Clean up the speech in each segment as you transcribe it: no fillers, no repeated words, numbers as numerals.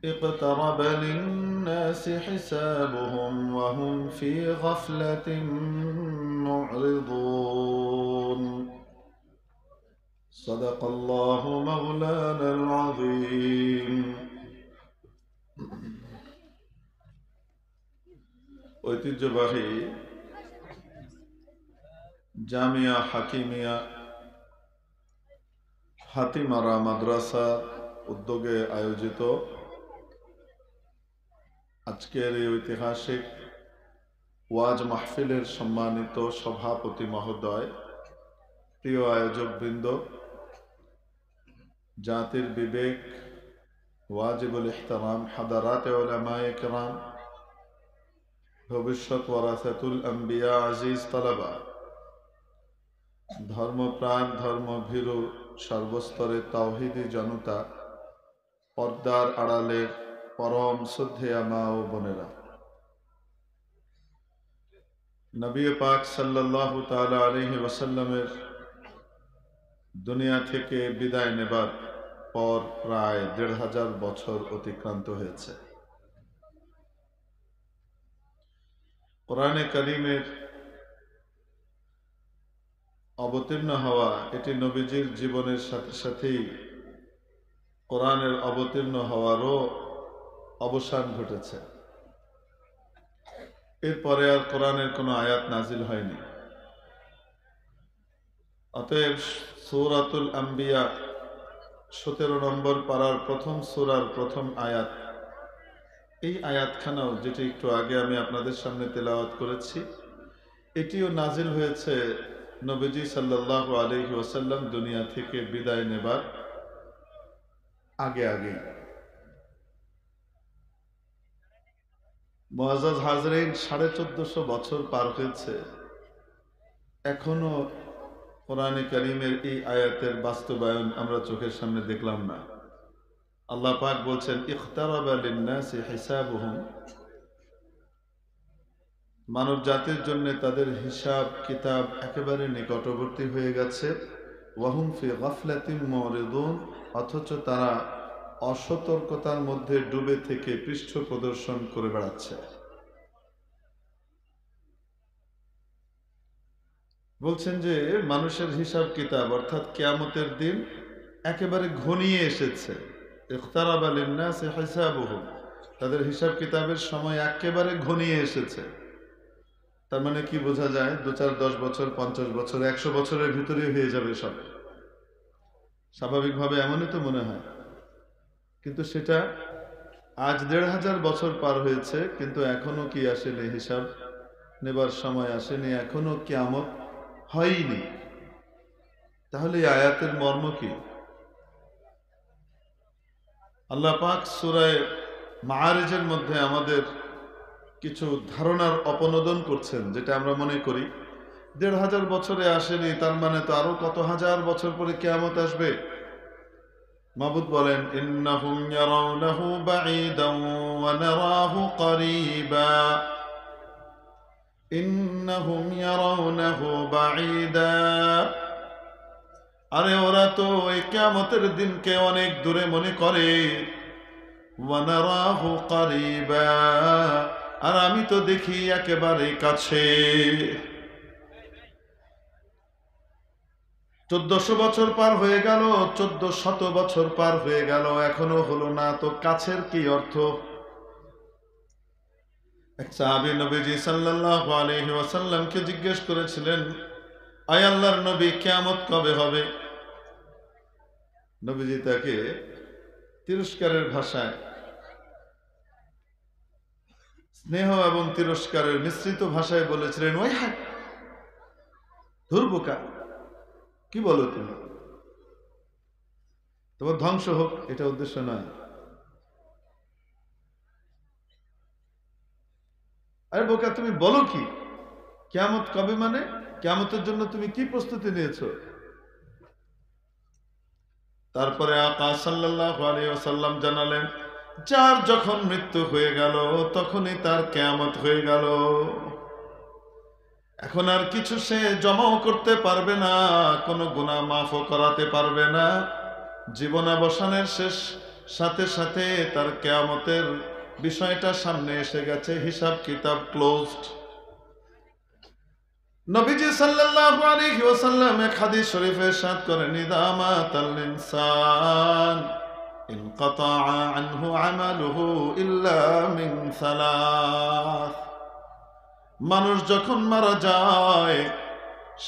اقترب للناس حسابهم وهم في غفلة معرضون صدق الله مولانا العظيم ঐতিহ্যবাহী জামিয়া হাকিমিয়া হাতিমারা মাদ্রাসা উদ্যোগে আয়োজিত আজকের এই ঐতিহাসিক ওয়াজ মাহফিলের সম্মানিত সভাপতি মহোদয়, প্রিয় আয়োজকবৃন্দ, জাতির বিবেক, ওয়াজিবুল ইহতারাম হাদারাতে উলামায়ে কেরাম, ভবিষ্যৎ ওয়ারাসাতুল আম্বিয়া আজিজ তালাবা, ধর্মপ্রাণ ধর্মভীরু সর্বস্তরের তাওহীদি জনতা, পর্দার আড়ালের পরম শ্রদ্ধেয়া মা ও বোনেরা, নবী পাক সাল্লাল্লাহু তাআলা আলাইহি ওয়াসাল্লামের দুনিয়া থেকে বিদায় নেবার পর প্রায় ১৫০০ বছর অতিক্রান্ত হয়েছে। কোরআনে কারীমের অবতীর্ণ হওয়া, এটি নবীজির জীবনের সাথে সাথেই কোরআনের অবতীর্ণ হওয়ারও অবসান ঘটেছে। এরপরে আর কোরআনের কোনো আয়াত নাজিল হয়নি। অতএব সূরাতুল আম্বিয়া ১৭ নম্বর পারার প্রথম সূরার প্রথম আয়াত, এই আয়াতখানাও যেটি একটু আগে আমি আপনাদের সামনে তেলাওয়াত করেছি, এটিও নাজিল হয়েছে নবীজি সাল্লাল্লাহু আলাইহি ওয়াসাল্লাম দুনিয়া থেকে বিদায় নেবার আগে আগে। মুআজ্জাজ হাজরিন, ১৪৫০ বছর পার হয়েছে, এখনো কোরআনে কারীমের এই আয়াতের বাস্তবায়ন আমরা চোখের সামনে দেখলাম না। আল্লাহ পাক বলছেন, ইখতারাবা লিন্নাসি হিসাবুহুম, মানব জাতির জন্য তাদের হিসাব কিতাব একেবারে নিকটবর্তী হয়ে গেছে। ওয়াহুম ফি গাফলাতিন মুরিদুন, অথচ তারা অসতর্কতার মধ্যে ডুবে থেকে পৃষ্ঠ প্রদর্শন করে বেড়াচ্ছে। বলছেন যে মানুষের হিসাব কিতাব অর্থাৎ কিয়ামতের দিন একেবারে ঘনিয়ে এসেছে। ইখতারাবা লিন্নাসি হিসাবুহুম, তাদের হিসাব কিতাবের সময় একেবারে ঘনিয়ে এসেছে। তার মানে কি বোঝা যায়? ২, ৪, ১০ বছর, ৫০ বছর, ১০০ বছরের ভিতরে হয়ে যাবে সব। স্বাভাবিকভাবে এমনই তো মনে হয়, কিন্তু সেটা আজ ১৫০০ বছর পার হয়েছে, কিন্তু এখনো কি আসেনি? হিসাব নেবার সময় আসেনি, এখনো কিয়ামত হয়নি। তাহলে এই আয়াতের মর্ম কি? আল্লাহ পাক সূরা মাআরিজের মধ্যে আমাদের কিছু ধারণার অপনোদন করছেন, যেটা আমরা মনে করি ১৫০০ বছরে আসেনি, তার মানে তো আরো কত হাজার বছর পরে কিয়ামত আসবে। মাবুদ বলেন, ইন্নাহুম ইয়ারাউনাহু বাঈদান ওয়া নারাহু করিবা, ইন্নাহুম ইয়ারাউনাহু বাঈদা, আরে ওরা তো এই কিয়ামতের দিনকে অনেক দূরে মনে করে। ওয়া নারাহু করিবা, আর আমি তো দেখি একেবারে কাছে। ১৪০০ বছর পার হয়ে গেল, ১৪শত বছর পার হয়ে গেল, এখনো হলো না, তো কাছের কি অর্থ? এক সাহাবী নবীজি সাল্লাল্লাহু আলাইহি ওয়াসাল্লামকে জিজ্ঞেস করেছিলেন, আয় আল্লাহর নবী, কিয়ামত কবে হবে? নবীজি তাকে তিরস্কারের ভাষায়, স্নেহ এবং তিরস্কারের মিশ্রিত ভাষায় বলেছিলেন, ওই হায়, ধুর বোকা, কি বলো তুমি? তোমার ধ্বংস হোক, এটা উদ্দেশ্য নয়। আরে বোকা, তুমি বলো কি? কিয়ামত কবে মানে? কিয়ামতের জন্য তুমি কি প্রস্তুতি নিয়েছো? তারপরে আকা সাল্লাল্লাহু আলাইহি ওয়াসাল্লাম জানালেন, যার যখন মৃত্যু হয়ে গেল তখনই তার কিয়ামত হয়ে গেল। এখন আর কিছু সে জমাও করতে পারবে না, কোনো গুনাহ মাফও করাতে পারবে না। জীবনাবসানের শেষ সাথে সাথে তার কিয়ামতের বিষয়টা সামনে এসে গেছে, হিসাব কিতাব ক্লোজড। নবীজি সাল্লাল্লাহু আলাইহি ওয়াসাল্লাম এক হাদিস শরীফে ইরশাদ করেন, ইযা মাতাল ইনসান ইনকাতা আনহু আমালুহু ইল্লা মিন সালাস। মানুষ যখন মারা যায়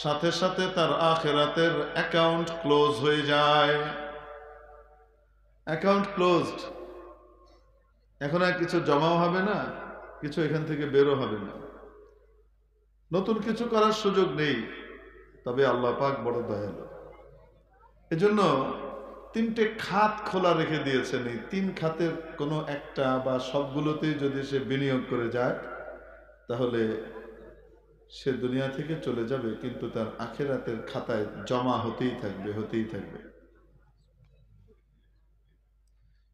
সাথে সাথে তার আখিরাতের অ্যাকাউন্ট ক্লোজ হয়ে যায়। Account closed. এখন আর কিছু জমাও হবে না, কিছু এখান থেকে বেরো হবে না, নতুন কিছু করার সুযোগ নেই। তবে আল্লাহ পাক বড় দয়ালু, এজন্য তিনটে খাত খোলা রেখে দিয়েছেন। এই তিন খাতের কোনো একটা বা সবগুলোতেই যদি সে বিনিয়োগ করে যায় তাহলে সে দুনিয়া থেকে চলে যাবে, কিন্তু তার আখিরাতের খাতায় জমা হতেই থাকবে, হতেই থাকবে।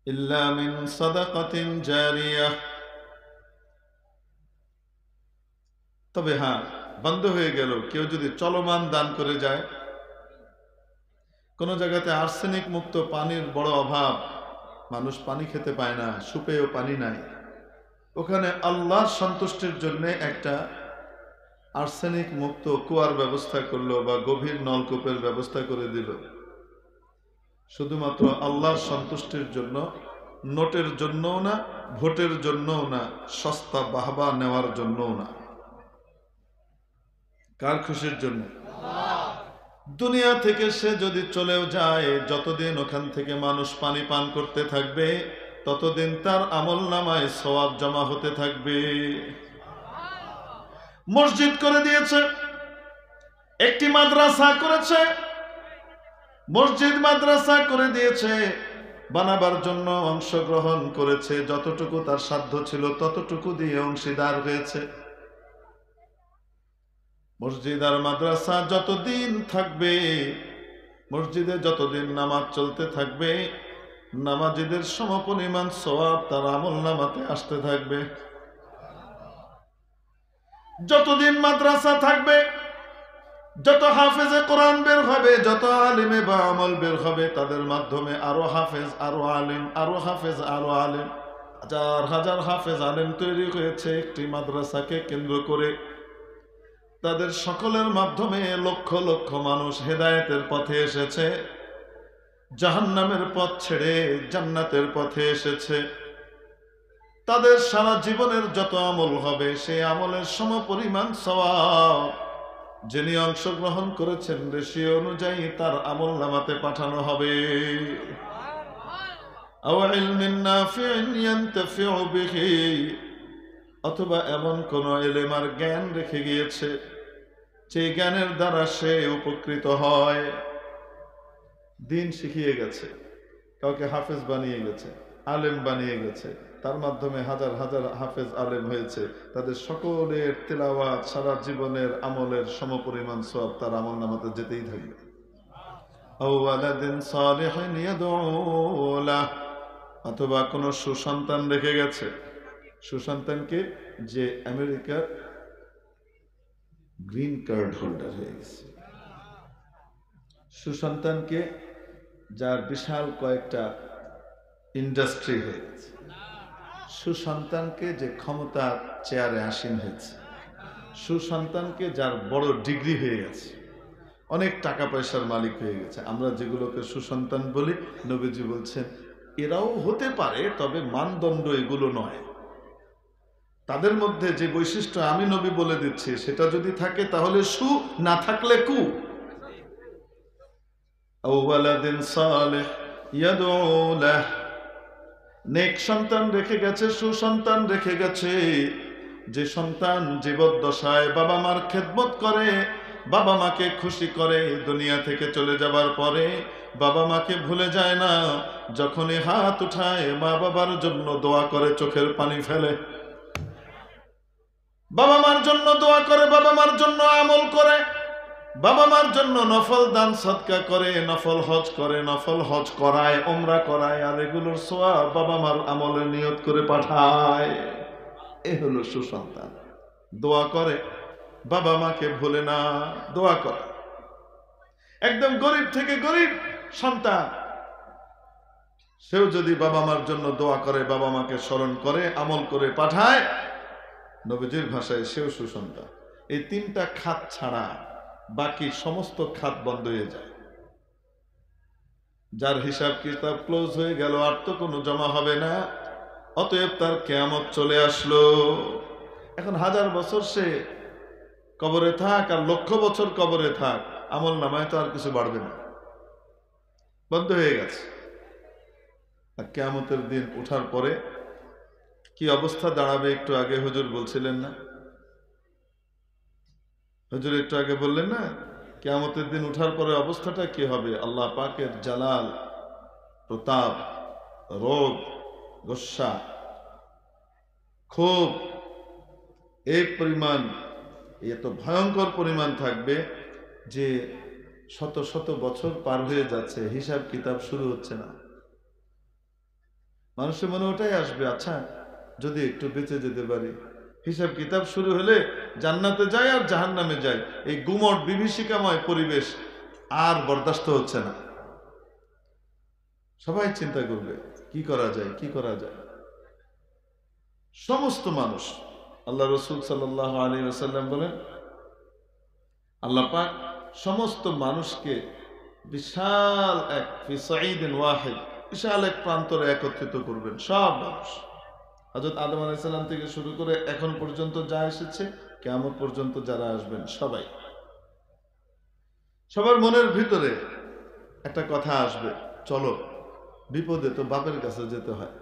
ইল্লা মিন সাদাকাতিন জারিয়াহ। তবে হ্যাঁ, বন্ধ হয়ে গেল কেউ যদি চলমান দান করে যায়। কোন জায়গাতে আর্সেনিক মুক্ত পানির বড় অভাব, মানুষ পানি খেতে পায় না, সুপেয় পানি নাই, ওখানে আল্লাহর সন্তুষ্টির জন্য একটা আর্সেনিক মুক্ত কুয়ার ব্যবস্থা করলো বা গভীর নলকূপের ব্যবস্থা করে দিল, শুধুমাত্র আল্লাহর সন্তুষ্টির জন্য, নোটের জন্যও না, ভোটের জন্যও না, সস্তা বাহবা নেওয়ার জন্যও না। কার খুশির জন্য? দুনিয়া থেকে সে যদি চলেও যায়, যতদিন ওখান থেকে মানুষ পানি পান করতে থাকবে ততদিন তার আমল নামায় সওয়াব জমা হতে থাকবে। মসজিদ করে দিয়েছে, একটি মাদ্রাসা করেছে, মসজিদ মাদ্রাসা করে দিয়েছে, বানাবার জন্য অংশগ্রহণ করেছে, যতটুকু তার সাধ্য ছিল ততটুকু দিয়ে অংশীদার হয়েছে। মসজিদ আর মাদ্রাসা যতদিন থাকবে, মসজিদে যতদিন নামাজ চলতে থাকবে, নামাজীদের সমপরিমাণ সওয়াব তার আমল নামাতে আসতে থাকবে। যতদিন মাদ্রাসা থাকবে, যত হাফেজে কোরআন বের হবে, যত আলিমে বা আমল বের হবে, তাদের মাধ্যমে আরো হাফেজ, আরো আলিম, আরো হাফেজ, আরো আলিম, হাজার হাজার হাফেজ আলিম তৈরি হয়েছে একটি মাদ্রাসাকে কেন্দ্র করে। তাদের সকলের মাধ্যমে লক্ষ লক্ষ মানুষ হেদায়েতের পথে এসেছে, জাহান্নামের পথ ছেড়ে জান্নাতের পথে এসেছে। তাদের সারা জীবনের যত আমল হবে, সেই আমলের সমপরিমাণ সওয়াব যিনি অংশগ্রহণ করেছেন রেশিও অনুযায়ী তার আমল নামাতে পাঠানো হবে। আও ইলমিন নাফিউন ইয়ানতাফিউ বিহি, অথবা এমন কোন ইলম আর জ্ঞান রেখে গিয়েছে যে জ্ঞানের দ্বারা সে উপকৃত হয়। দিন শিখিয়ে গেছে, কাউকে হাফেজ বানিয়ে গেছে, আলেম বানিয়ে গেছে, তার মাধ্যমে হাজার হাজার হাফেজ আলেম হয়েছে, তাদের সকলের তিলাওয়াত সারা জীবনের আমলের সমপরিমাণ সওয়াব তার আমল নামাতে যেতেই থাকবে। আও ওয়ালাদিন সালিহিন ইয়াদউ লাহ, অথবা কোন সুসন্তান রেখে গেছে, সুসন্তানকে যে আমেরিকার গ্রিন কার্ড হোল্ডার হয়ে গেছে, সুসন্তানকে যার বিশাল কয়েকটা ইন্ডাস্ট্রি হয়ে গেছে, সুসন্তানকে যে ক্ষমতার চেয়ারে আসীন হয়েছে, সুসন্তানকে যার বড় ডিগ্রি হয়ে গেছে, অনেক টাকা পয়সার মালিক হয়ে গেছে। আমরা যেগুলোকে সুসন্তান বলি, নবীজি বলছেন এরাও হতে পারে, তবে মানদণ্ড এগুলো নয়। তাদের মধ্যে যে বৈশিষ্ট্য আমি নবী বলে দিচ্ছি সেটা যদি থাকে তাহলে সু, না থাকলে কু। আও ওয়ালাদিন সালিহ ইয়াদউ লাহ, নেক সন্তান রেখে গেছে, সুসন্তান রেখে গেছে, যে সন্তান জীবদ্দশায় বাবা মার খেদমত করে, বাবা মাকে খুশি করে, দুনিয়া থেকে চলে যাবার পরে বাবা মাকে ভুলে যায় না, যখনই হাত উঠায় মা বাবার জন্য দোয়া করে, চোখের পানি ফেলে, বাবা মার জন্য দোয়া করে, বাবা মার জন্য আমল করে, বাবা মার জন্য নফল দান সদকা করে, নফল হজ করে, নফল হজ করায়, উমরা করায়, আর এগুলোর সওয়াব বাবা মার আমলে নিয়ত করে পাঠায়। এ হলো সুসন্তান। দোয়া করে, বাবা মাকে ভুলে না, দোয়া করে। একদম গরিব থেকে গরিব সন্তান, সেও যদি বাবা মার জন্য দোয়া করে, বাবা মাকে স্মরণ করে, আমল করে পাঠায়, নবীজির ভাষায় সেও সুসন্তান। এই তিনটা খাত ছাড়া বাকি সমস্ত খাত বন্ধ হয়ে যায়। যার হিসাব কিতাব ক্লোজ হয়ে গেল, আর তো কোনো জমা হবে না, অতএব তার কিয়ামত চলে আসলো। এখন 1000 বছর সে কবরে থাক আর লক্ষ বছর কবরে থাক, আমল নামায় তো আর কিছু বাড়বে না, বন্ধ হয়ে গেছে। আর কিয়ামতের দিন ওঠার পরে কি অবস্থা দাঁড়াবে একটু আগে হুজুর বলছিলেন না? হুজুর একটু আগে বললেন না, কিয়ামতের দিন ওঠার পরে অবস্থাটা কি হবে? আল্লাহ পাকের জালাল, প্রতাপ, রোগ, গোস্বা, খুব এক পরিমাণ, এত ভয়ঙ্কর পরিমাণ থাকবে যে শত শত বছর পার হয়ে যাচ্ছে, হিসাব কিতাব শুরু হচ্ছে না। মানুষের মনে ওটাই আসবে, আচ্ছা যদি একটু বেঁচে যেতে পারি, হিসাব কিতাব শুরু হলে জান্নাতে যায় আর জাহান্নামে যায়, এই গুমট বিভীষিকাময় পরিবেশ আর বরদাস্ত হচ্ছে না। সবাই চিন্তা করবে কি করা যায়, কি করা যায়। সমস্ত মানুষ, আল্লাহ রসুল সাল্লাল্লাহু আলাইহি ওয়াসাল্লাম বলেন, আল্লাহ পাক সমস্ত মানুষকে বিশাল এক ফি সাঈদিন ওয়াহিদ, বিশাল এক প্রান্তরে একত্রিত করবেন, সব মানুষ। হযরত আদম আলাইহিস সালাম থেকে শুরু করে এখন পর্যন্ত যা এসেছে, কিয়ামত পর্যন্ত যারা আসবেন সবাই, সবার মনের ভিতরে একটা কথা আসবে, চলো বিপদে তো বাপের কাছে যেতে হয়।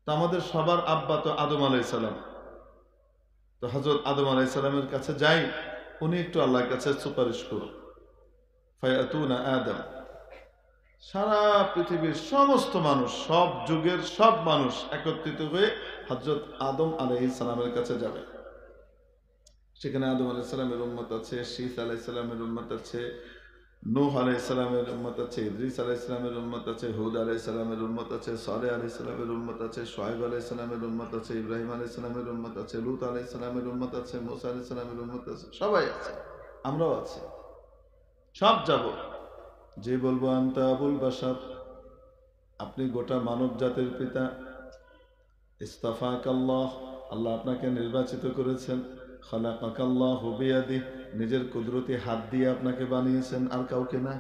তো আমাদের সবার আব্বা তো আদম আলাইহিস সালাম, তো হযরত আদম আলাইহিস সালামের কাছে যাই, উনি একটু আল্লাহর কাছে সুপারিশ করুন। ফায়াতুনা আদম, সারা পৃথিবীর সমস্ত মানুষ, সব যুগের সব মানুষ একত্রিত হয়ে হযরত আদম আলাইহিস সালামের কাছে যাবে। সেখানে আদম আলাইহিস সালামের উম্মত আছে, শীস আলাইহিস সালামের উম্মত আছে, নূহ আলাইহিস সালামের উম্মত আছে, ইদ্রিস আলাইহিস সালামের উম্মত আছে, হুদ আলাইহিস সালামের উম্মত আছে, সালেহ আলাইহিস সালামের উম্মত আছে, শুআয়ব আলাইহিস সালামের উম্মত আছে, ইব্রাহিম আলাইহিস সালামের উম্মত আছে, লূত আলাইহিস সালামের উম্মত আছে, মূসা আলাইহিস সালামের উম্মত আছে, সবাই আছে, আমরাও আছি, সব যাব। যে বলবো আনতা আবুল বাশার, আপনি গোটা মানব জাতির পিতা, ইস্তাফাকাল্লাহ, আল্লাহ আপনাকে নির্বাচিত করেছেন, খালাকাকাল্লাহু বিয়াদিহি, নিজের কুদরতি হাত দিয়ে আপনাকে বানিয়েছেন, আর কাউকে না।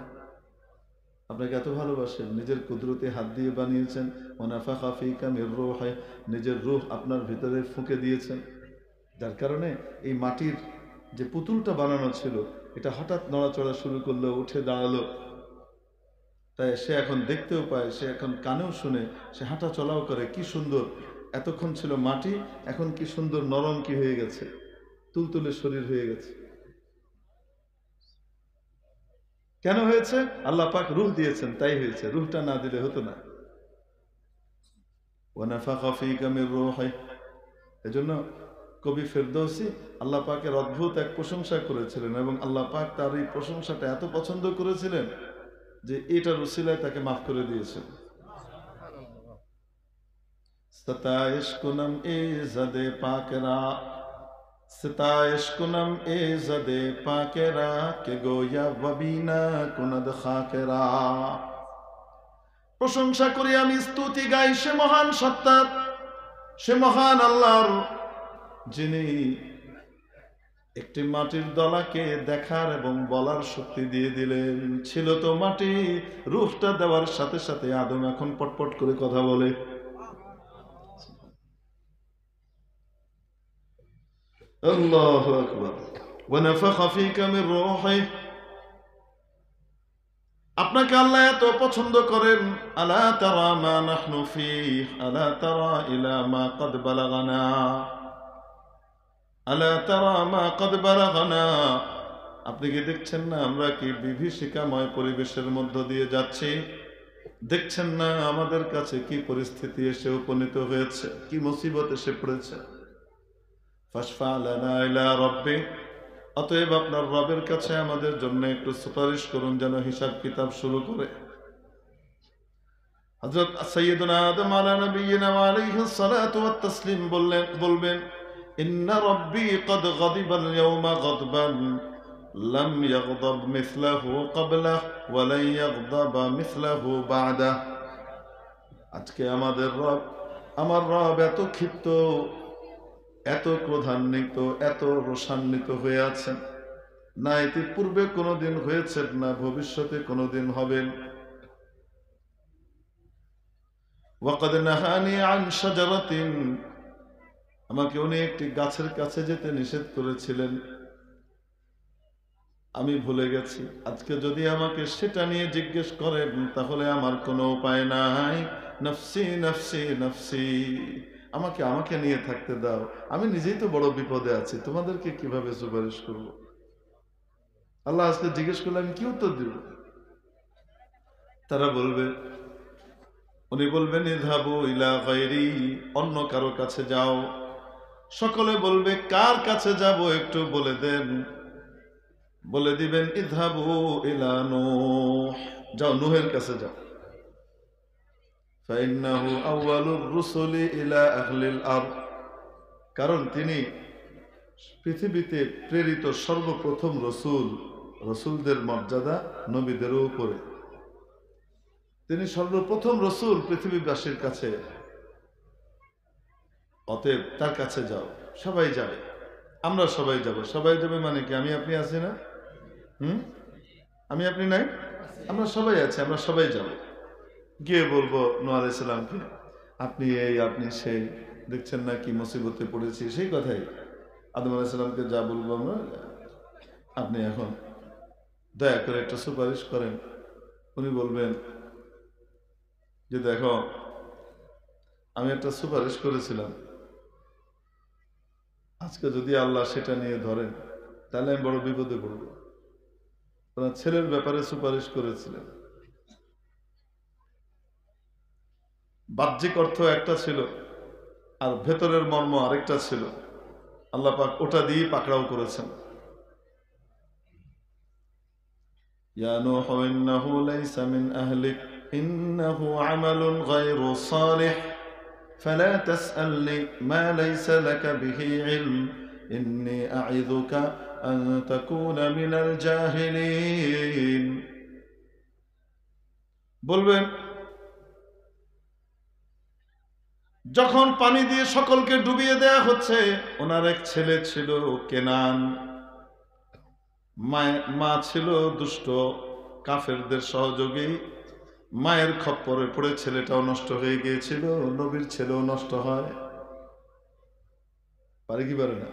আপনাকে এত ভালোবাসেন, নিজের কুদরতি হাত দিয়ে বানিয়েছেন। ওয়ানাফাখা ফীকা মির রূহি, নিজের রূহ আপনার ভিতরে ফুঁকে দিয়েছেন, যার কারণে এই মাটির যে পুতুলটা বানানো ছিল, এটা হঠাৎ নড়াচড়া শুরু করলো, উঠে দাঁড়ালো, তাই সে এখন দেখতেও পায়, সে এখন কানেও শুনে, সে হাঁটা চলাও করে। কি সুন্দর, এতক্ষণ ছিল মাটি, এখন কি সুন্দর নরম কি হয়ে গেছে, তুলতুলে শরীর হয়ে গেছে। কেন হয়েছে? আল্লাহ পাক রূহ দিয়েছেন, তাই হয়েছে, রূহটা না দিলে হতো না। ওয়ানাফাখা ফীকা মির রূহি, এজন্য কবি ফেরদৌসী আল্লাহ পাকের অদ্ভুত এক প্রশংসা করেছিলেন, এবং আল্লাহ পাক তার এই প্রশংসাটা এত পছন্দ করেছিলেন যে এটার উসিলায় তাকে মাফ করে দিয়েছেন। সতায়েশ কুনম ইজদে পাকেরা, সতায়েশ কুনম ইজদে পাকেরা, কে গোয়া ওয়াবিনা কুনদ খাকেরা। প্রশংসা করি আমি, স্তুতি গাই সে মহান সত্তার, সে মহান আল্লাহর, যিনি একটি মাটির দলাকে দেখার এবং বলার শক্তি দিয়ে দিলেন। ছিল তো মাটি, রূহটা দেওয়ার সাথে সাথে আদম এখন পটপট করে কথা বলে। আল্লাহু আকবার। ওয়ানাফাখা ফীকা মির রূহি, আপনাকে আল্লাহ এত পছন্দ করেন। আলা তারা মা নাহনু ফীহি, আলা তারা ইলা মা ক্বাদ বালাগানা, আলা তারা মা ক্বাদ বালাগানা, আপনি কি দেখছেন না আমরা কি বিভীষিকাময় পরিবেশের মধ্য দিয়ে যাচ্ছি? দেখছেন না আমাদের কাছে কি পরিস্থিতি এসে উপনীত হয়েছে, কি মুসিবত এসে পড়েছে। ফাশফা লানা ইলা রাব্বি, অতএব আপনার রবের কাছে আমাদের জন্য একটু সুপারিশ করুন, যেন হিসাব কিতাব শুরু করে। হযরত সাইয়্যিদুনা আদম আলা নবিয়িনা ওয়া আলাইহিস সালাতু ওয়াত তাসলিম বলবেন, ইন্না রাব্বি ক্বাদ গাদিবাল ইয়াওমা গাদবান লাম ইয়াগদাব মিসলাহু ক্বাবলাহু ওয়া লা ইয়াগদাব মিসলাহু বা'দাহু। আজকে আমার রব এত ক্ষিপ্ত, এত ক্রোধান্বিত, এত রোষান্বিত হয়ে আছেন, না ইতিপূর্বে কোনোদিন হয়েছেন, না ভবিষ্যতে কোনোদিন হবেন। ওয়াকাদ নাহানি আন শাজারাতিন, আমাকে উনি একটি গাছের কাছে যেতে নিষেধ করেছিলেন, আমি ভুলে গেছি। আজকে যদি আমাকে সেটা নিয়ে জিজ্ঞেস করেন তাহলে আমার কোনো উপায় নাই। নফসি নফসি নফসি, আমাকে আমাকে নিয়ে থাকতে দাও, আমি নিজেই তো বড় বিপদে আছি, তোমাদেরকে কিভাবে সুপারিশ করব? আল্লাহ আজকে জিজ্ঞেস করলে আমি কি উত্তর দিব? তারা বলবে, উনি বলবেন ইযহাবু ইলা গায়রি, অন্য কারো কাছে যাও। সকলে বলবে কার কাছে যাব একটু বলে দেন। বলে দিবেন ইযহাবু ইলা নূহ, যাও নূহের কাছে যাও। ফাইন্নাহু আউয়ালুর রুসুলি ইলা আহলিল আরদ, কারণ তিনি পৃথিবীতে প্রেরিত সর্বপ্রথম রসুল। রসুলদের মর্যাদা নবীদেরও উপরে, তিনি সর্বপ্রথম রসুল পৃথিবীবাসীর কাছে। অতএব তার কাছে যাও। সবাই যাবে, আমরা সবাই যাব। সবাই যাবে মানে কি? আমি আপনি আছি না? আমি আপনি নাই? আমরা সবাই আছি, আমরা সবাই যাব। গিয়ে বলবো নূহ আলাইহিস সালামকে, আপনি এই আপনি সেই, দেখছেন না কি মুসিবতে পড়েছি, সেই কথাই। আদম আলাইহিস সালামকে যা বলবো আমরা, আপনি এখন দয়া করে একটা সুপারিশ করেন। উনি বলবেন যে দেখো, আমি একটা সুপারিশ করেছিলাম, আজকে যদি আল্লাহ সেটা নিয়ে ধরেন তাহলে আমি বড় বিপদে পড়ব। ওনার ছেলের ব্যাপারে সুপারিশ করেছিলেন। বাহ্যিক অর্থ একটা ছিল আর ভেতরের মর্ম আরেকটা ছিল। আল্লাহ পাক ওটা দিয়ে পাকড়াও করেছেন। ইয়া নূহ ইন্নাহু লাইসা মিন আহলিক ইন্নাহু আমালুন গায়রু সালিহ ফালা তাসআলনি মা লাইসা লাকা বিহি ইলম ইন্নী আ'ইযুকা আন তাকুনা মিনাল জাহিলিন। বলবেন যখন পানি দিয়ে সকলকে ডুবিয়ে দেয়া হচ্ছে, ওনার এক ছেলে ছিল কেনান, মা ছিল দুষ্ট কাফেরদের সহযোগী। মায়ের খপ্পরে পড়ে ছেলেটাও নষ্ট হয়ে গিয়েছিল। নবীর ছেলেও নষ্ট হয়, পারে কি পারে না?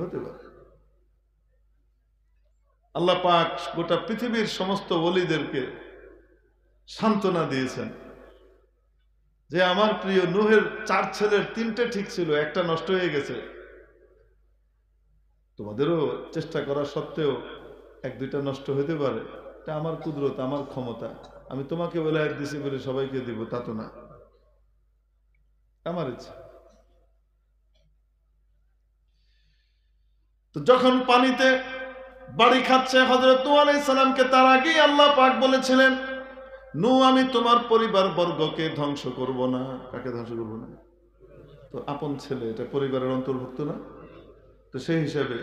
হতে পারে। আল্লাহ পাক গোটা পৃথিবীর সমস্ত ওলিদেরকে সান্ত্বনা দিয়েছেন যে আমার প্রিয় নূহের 4 ছেলের 3টে ঠিক ছিল, একটা নষ্ট হয়ে গেছে। তোমাদেরও চেষ্টা করা সত্ত্বেও 1-2টা নষ্ট হতে পারে, এটা আমার কুদরত, আমার ক্ষমতা। আমি তোমাকে ওলায়েত দিছি বলে সবাইকে দিব তা তো না, আমার ইচ্ছা। তো যখন পানিতে বাড়ি খাচ্ছে হযরত নূহ আলাইহিস সালামকে, তার আগেই আল্লাহ পাক বলেছিলেন, নূহ আমি তোমার পরিবার বর্গকে ধ্বংস করব না। কাকে ধ্বংস করব না? তো আপন ছেলে, এটা পরিবারের অন্তর্ভুক্ত না? তো সেই হিসাবে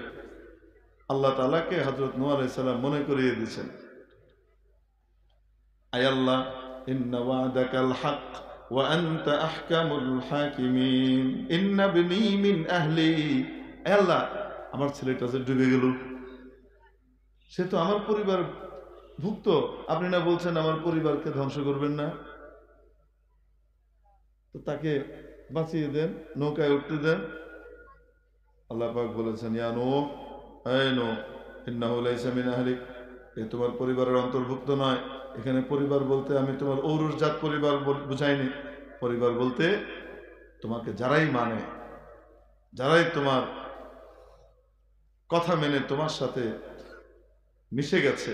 আল্লাহ তাআলাকে হযরত নূহ আলাইহিস সালাম মনে করিয়ে দিয়েছেন, আয় আল্লাহ, ইন্না ওয়া'দাকাল হক ওয়া আনতা আহকামুল হাকিমিন, ইন্না ইবনি মিন আহলি। আয় আল্লাহ, আমার ছেলেটা যে ডুবে গেল, সে তো আমার পরিবার ভুক্ত। আপনি না বলছেন আমার পরিবারকে ধ্বংস করবেন না? তো তাকে বাঁচিয়ে দেন, নৌকায় উঠতে দেন। আল্লাহ পাক বলেছেন, ইয়া নূহ, হে নূহ, ইন্নাহু লাইসা মিন আহলিক, এ তোমার পরিবারের অন্তর্ভুক্ত নয়। এখানে পরিবার বলতে আমি তোমার ঔরসজাত পরিবার বুঝাইনি। পরিবার বলতে তোমাকে যারাই মানে, যারাই তোমার কথা মেনে তোমার সাথে মিশে গেছে,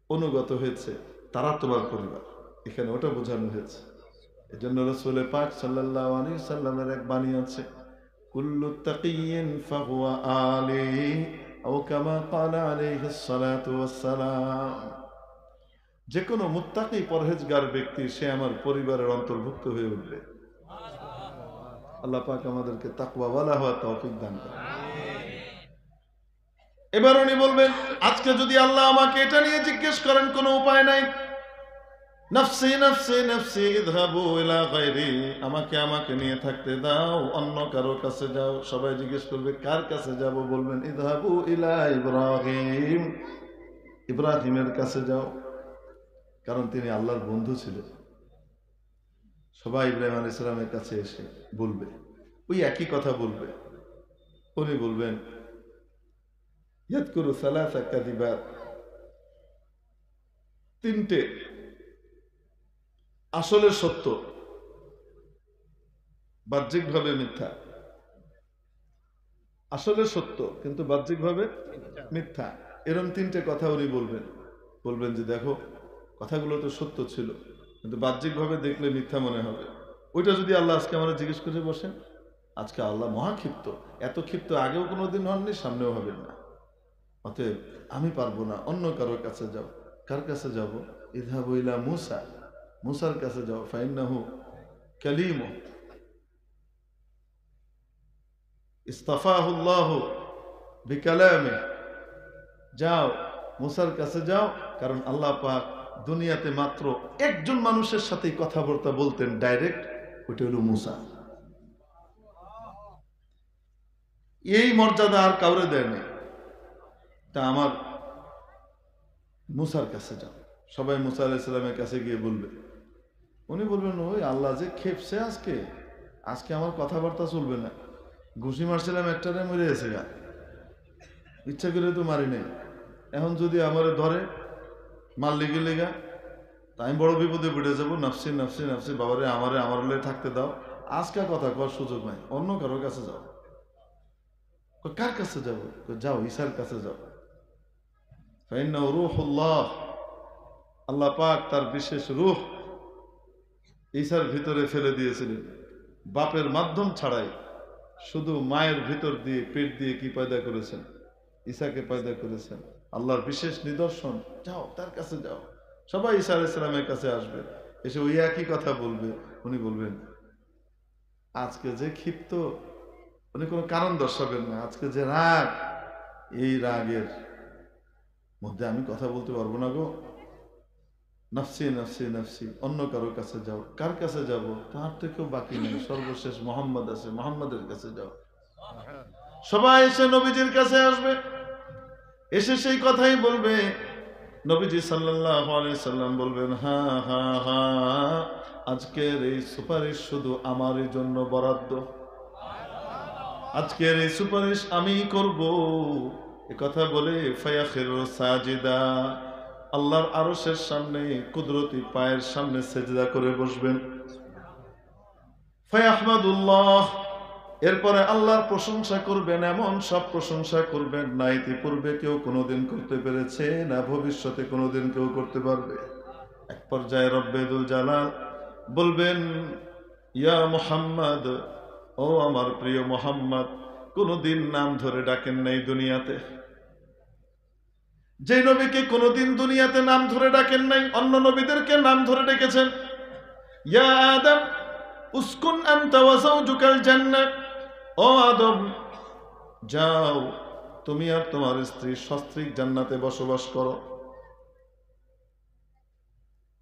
অনুগত হয়েছে, তারা তোমার পরিবার। এখানে ওটা বোঝানো হয়েছে। এই জন্য রাসূল পাক সাল্লাল্লাহু আলাইহি সাল্লামের এক বাণী আছে, কুল্লু তাকিয়্যিন ফাহুয়া আলি, আও কামা ক্বালা আলাইহিস সালাতু ওয়াস সালাম। যে কোনো মুত্তাকি পরহেজগার ব্যক্তি সে আমার পরিবারের অন্তর্ভুক্ত হয়ে উঠবে। আল্লাহ পাক আমাদেরকে তাকওয়াওয়ালা হওয়ার তৌফিক দান করেন। এবার উনি বলবেন, আজকে যদি আল্লাহ আমাকে এটা নিয়ে জিজ্ঞেস করেন, কোনো উপায় নাই। নফসি নফসি নফসি ইযহাবু ইলা গায়রি, আমাকে আমাকে নিয়ে থাকতে দাও, অন্য কারো কাছে যাও। সবাই জিজ্ঞেস করবে কার কাছে যাব? বলবেন ইযহাবু ইলা ইব্রাহিম, ইব্রাহিমের কাছে যাও, কারণ তিনি আল্লাহর বন্ধু ছিলেন। সবাই ইব্রাহিম আলাইহিস সালামের কাছে এসে বলবে, ওই একই কথা বলবে। উনি বলবেন ইয়াযকুরু সালাসা কাযিবাত, তিনটে আসলে সত্য, বাহ্যিকভাবে মিথ্যা। আসলে সত্য কিন্তু বাহ্যিকভাবে মিথ্যা, এরকম তিনটে কথা উনি বলবেন। বলবেন যে দেখো, কথাগুলো তো সত্য ছিল কিন্তু বাহ্যিকভাবে দেখলে মিথ্যা মনে হবে। ওইটা যদি আল্লাহ আজকে আমরা জিজ্ঞেস করে বসেন, আজকে আল্লাহ মহাক্ষিপ্ত, এত ক্ষিপ্ত আগেও কোনোদিন হননি, সামনেও হবেন না। অতএব আমি পারবো না, অন্য কারোর কাছে যাও। কার কাছে যাব? ইযহাবু ইলা মূসা, মূসার কাছে যাও। ফাইন্নাহু কালিমু ইসতাফাহুল্লাহু বিকালামে, যাও মূসার কাছে যাও, কারণ আল্লাহ পাক দুনিয়াতে মাত্র একজন মানুষের সাথেই কথাবার্তা বলতেন ডাইরেক্ট, ওইটা হলো মূসা। এই মর্যাদা আর কাউরে দেয় নাই। তা আমার মূসার কাছে যাও। সবাই মূসা আলাইহিস সালামের কাছে গিয়ে বলবে, উনি বলবেন ওই আল্লাহ যে খেপছে আজকে, আজকে আমার কথাবার্তা চলবে না। ঘুষি মারছিলাম একটারে, মরে গেছে গা, ইচ্ছা করে তো মারি নাই, এখন যদি আমারে ধরে মারলে গেলে গা, তাই আমি বড় বিপদে পড়ে যাবো। নাফসি নাফসি নাফসি, বাবারে আমারে আমার হলে থাকতে দাও, আজকে কথা কর সুযোগ নাই, অন্য কারোর কাছে যাও। কার কাছে যাব? যাও ঈসার কাছে যাও। ফাইন্নাহু রূহুল্লাহ, আল্লাহ পাক তার বিশেষ রূহ ঈসার ভিতরে ফেলে দিয়েছিলেন, বাপের মাধ্যম ছাড়াই, শুধু মায়ের ভিতর দিয়ে পেট দিয়ে কি পয়দা করেছেন? ঈসাকে পয়দা করেছেন। আল্লাহর বিশেষ নিদর্শন, যাও তার কাছে যাও। সবাই ঈসা আলাইহিস সালামের কাছে আসবে, এসে ওই একই কথা বলবে। উনি বলবেন আজকে যে ক্ষিপ্ত, উনি কোনো কারণ দর্শাবেন না, আজকে যে রাগ, এই রাগের মধ্যে আমি কথা বলতে পারবো না গো। নফসি নফসি নফসি, অন্য কারোর কাছে যাও। কার কাছে যাব? তার থেকেও বাকি নেই, সর্বশেষ মোহাম্মদ আছে, মোহাম্মদের কাছে যাও। সবাই এসে নবীজির কাছে আসবে, এসে সেই কথাই বলবে। নবীজি সাল্লাল্লাহু আলাইহি সাল্লাম বলবেন, হা হা হা, আজকের এই সুপারিশ শুধু আমারই জন্য বরাদ্দ, আজকের এই সুপারিশ আমি করব। এ কথা বলে ফায়াখিরু সাজিদা, আল্লাহর আরশের সামনে কুদরতি পায়ের সামনে সেজদা করে বসবেন। ফায়াহমাদুল্লাহ, এরপরে আল্লাহর প্রশংসা করবেন, এমন সব প্রশংসা করবেন না ইতিপূর্বে কেউ কোনোদিন করতে পেরেছে, না ভবিষ্যতে কোনোদিন কেউ করতে পারবে। এক পর্যায়ে রব্বেদুল জালাল বলবেন, ইয়া মুহাম্মদ, ও আমার প্রিয় মুহাম্মদ, কোনোদিন নাম ধরে ডাকেন নাই দুনিয়াতে, যে নবীকে কোনোদিন দুনিয়াতে নাম ধরে ডাকেন নাই, অন্য নবীদেরকে নাম ধরে ডেকেছেন। ইয়া আদম উসকুন আনতা ওয়া যাওজুকাল জান্নাহ, ও আদম যাও, তুমি আর তোমার স্ত্রী সস্ত্রীক জান্নাতে বসবাস করো।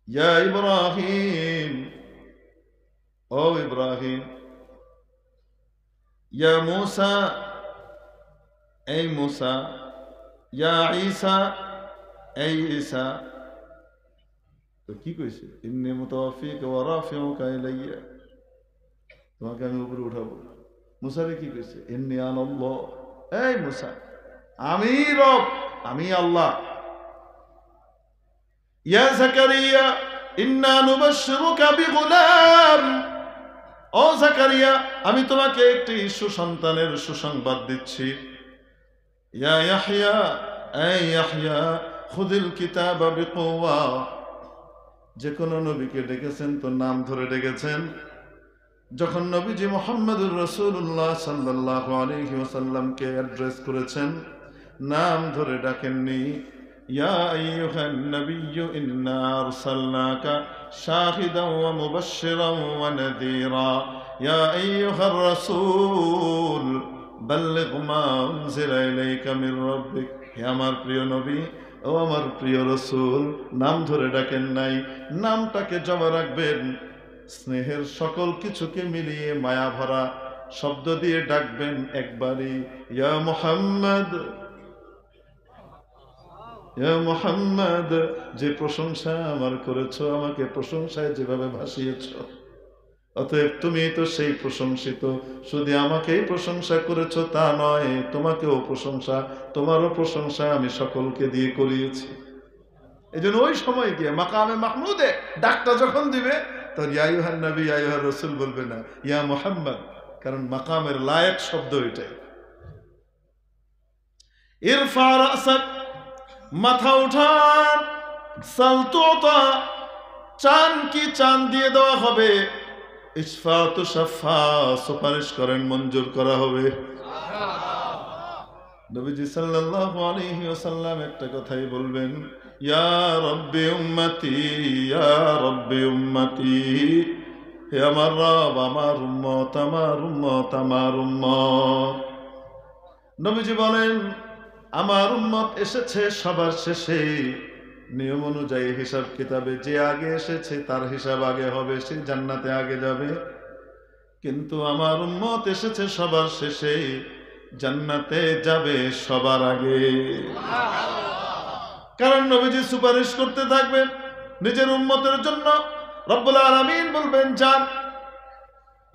ইয়া ইব্রাহিম, ও ইব্রাহিম। ইয়া মূসা, এই মূসা। ইয়া ঈসা, এই ঈসা। তো কি কইছে? ইন্নী মুতাওয়াফিকা ওয়া রাফিউকা ইলাইয়া, তোমাকে আমি উপরে উঠাবো। মূসারে কি কইছে? ইন্নী আনাল্লাহ, এই মূসা আমি রব, আমি আল্লাহ। ইয়া যাকারিয়া ইন্না নুবাশশিরুকা বিগুলাম, ও যাকারিয়া আমি তোমাকে একটি সুসন্তানের সুসংবাদ দিচ্ছি। ইয়া ইয়াহইয়া, এই ইয়াহইয়া খুযিল কিতাবা বিকুওয়া, যে কোনো নবীকে ডেকেছেন তো নাম ধরে ডেকেছেন। যখন নবীজি মুহাম্মদুর রাসূলুল্লাহ সাল্লাল্লাহু আলাইহি ওয়াসাল্লামকে অ্যাড্রেস করেছেন, নাম ধরে ডাকেননি। ইয়া আইয়ুহান নাবিয়্যু ইন্না আরসালনাকা শাহিদান ওয়া মুবাশশিরান ওয়া নাযীরা, ইয়া আইয়ুহার রাসূল বাল্লিগ মা উনজিলা ইলাইকা মির রাব্বিক, হে আমার প্রিয় নবী, ও আমার প্রিয় রাসূল, নাম ধরে ডাকেন নাই, নামটাকে জমা রাখবেন। স্নেহের সকল কিছুকে মিলিয়ে মায়া ভরা শব্দ দিয়ে ডাকবেন একবারই, ইয়া মুহাম্মদ, ইয়া মুহাম্মদ। যে প্রশংসা আমার করেছো, আমাকে প্রশংসায় যেভাবে ভাসিয়েছো, অতএব তুমি তো সেই প্রশংসিত। শুধু আমাকেই প্রশংসা করেছো তা নয়, তোমাকেও প্রশংসা, তোমারও প্রশংসা আমি সকলকে দিয়ে করিয়েছি। এই জন্য ওই সময় গিয়ে মাকামে মাহমুদে ডাকটা যখন দিবে, তখন ইয়া আইয়ুহান নবী ইয়া আইয়ুহার রাসূল বলবে না, ইয়া মুহাম্মদ, কারণ মাকামের লায়েক শব্দ এটাই। ইরফা রাসাক, মাথা উঠান, সাল তুতা, চান কি চান দিয়ে দেওয়া হবে, ইশফা তুশাফা, সুপারিশ করেন মঞ্জুর করা হবে। নবীজি সাল্লাল্লাহু আলাইহি ওয়াসাল্লাম একটা কথাই বলবেন, ইয়া রাব্বি উম্মতি, ইয়া রাব্বি উম্মতি, হে আমার রব, আমার উম্মত, আমার উম্মত, আমার উম্মত। নবীজি বলেন, আমার উম্মত এসেছে সবার শেষে, নিয়ম অনুযায়ী হিসাব কিতাবে যে আগে এসেছে তার হিসাব আগে হবে, সে জান্নাতে আগে যাবে। কিন্তু আমার উম্মত এসেছে সবার শেষে, জান্নাতে যাবে সবার আগে। কারণ নবীজি সুপারিশ করতে থাকবেন নিজের উম্মতের জন্য। রব্বুল আলামিন বলবেন, যান,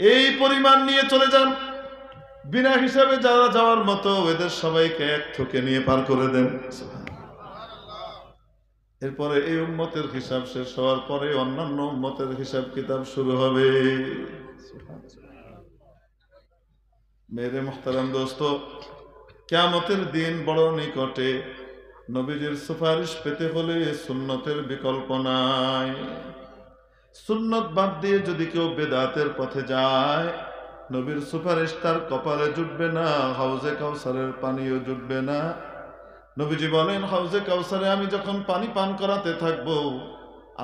এই পরিমাণ নিয়ে চলে যান, বিনা হিসাবে যারা যাওয়ার মতো এদের সবাইকে এক থোকে নিয়ে পার করে দেন। এরপরে এই উম্মতের হিসাব শেষ হওয়ার পরে অন্যান্য উম্মতের হিসাব কিতাব শুরু হবে। মেরে মুহতারাম দোস্ত, কিয়ামতের দিন বড় নিকটে। নবীজির সুপারিশ পেতে হলে সুন্নতের বিকল্প নাই। সুন্নত বাদ দিয়ে যদি কেউ বেদাতের পথে যায়, নবীর সুপারিশ তার কপালে জুটবে না, হাউজে কাউসারের পানিও জুটবে না। নবীজি বলেন, হাউজে কাউসারে আমি যখন পানি পান করাতে থাকবো,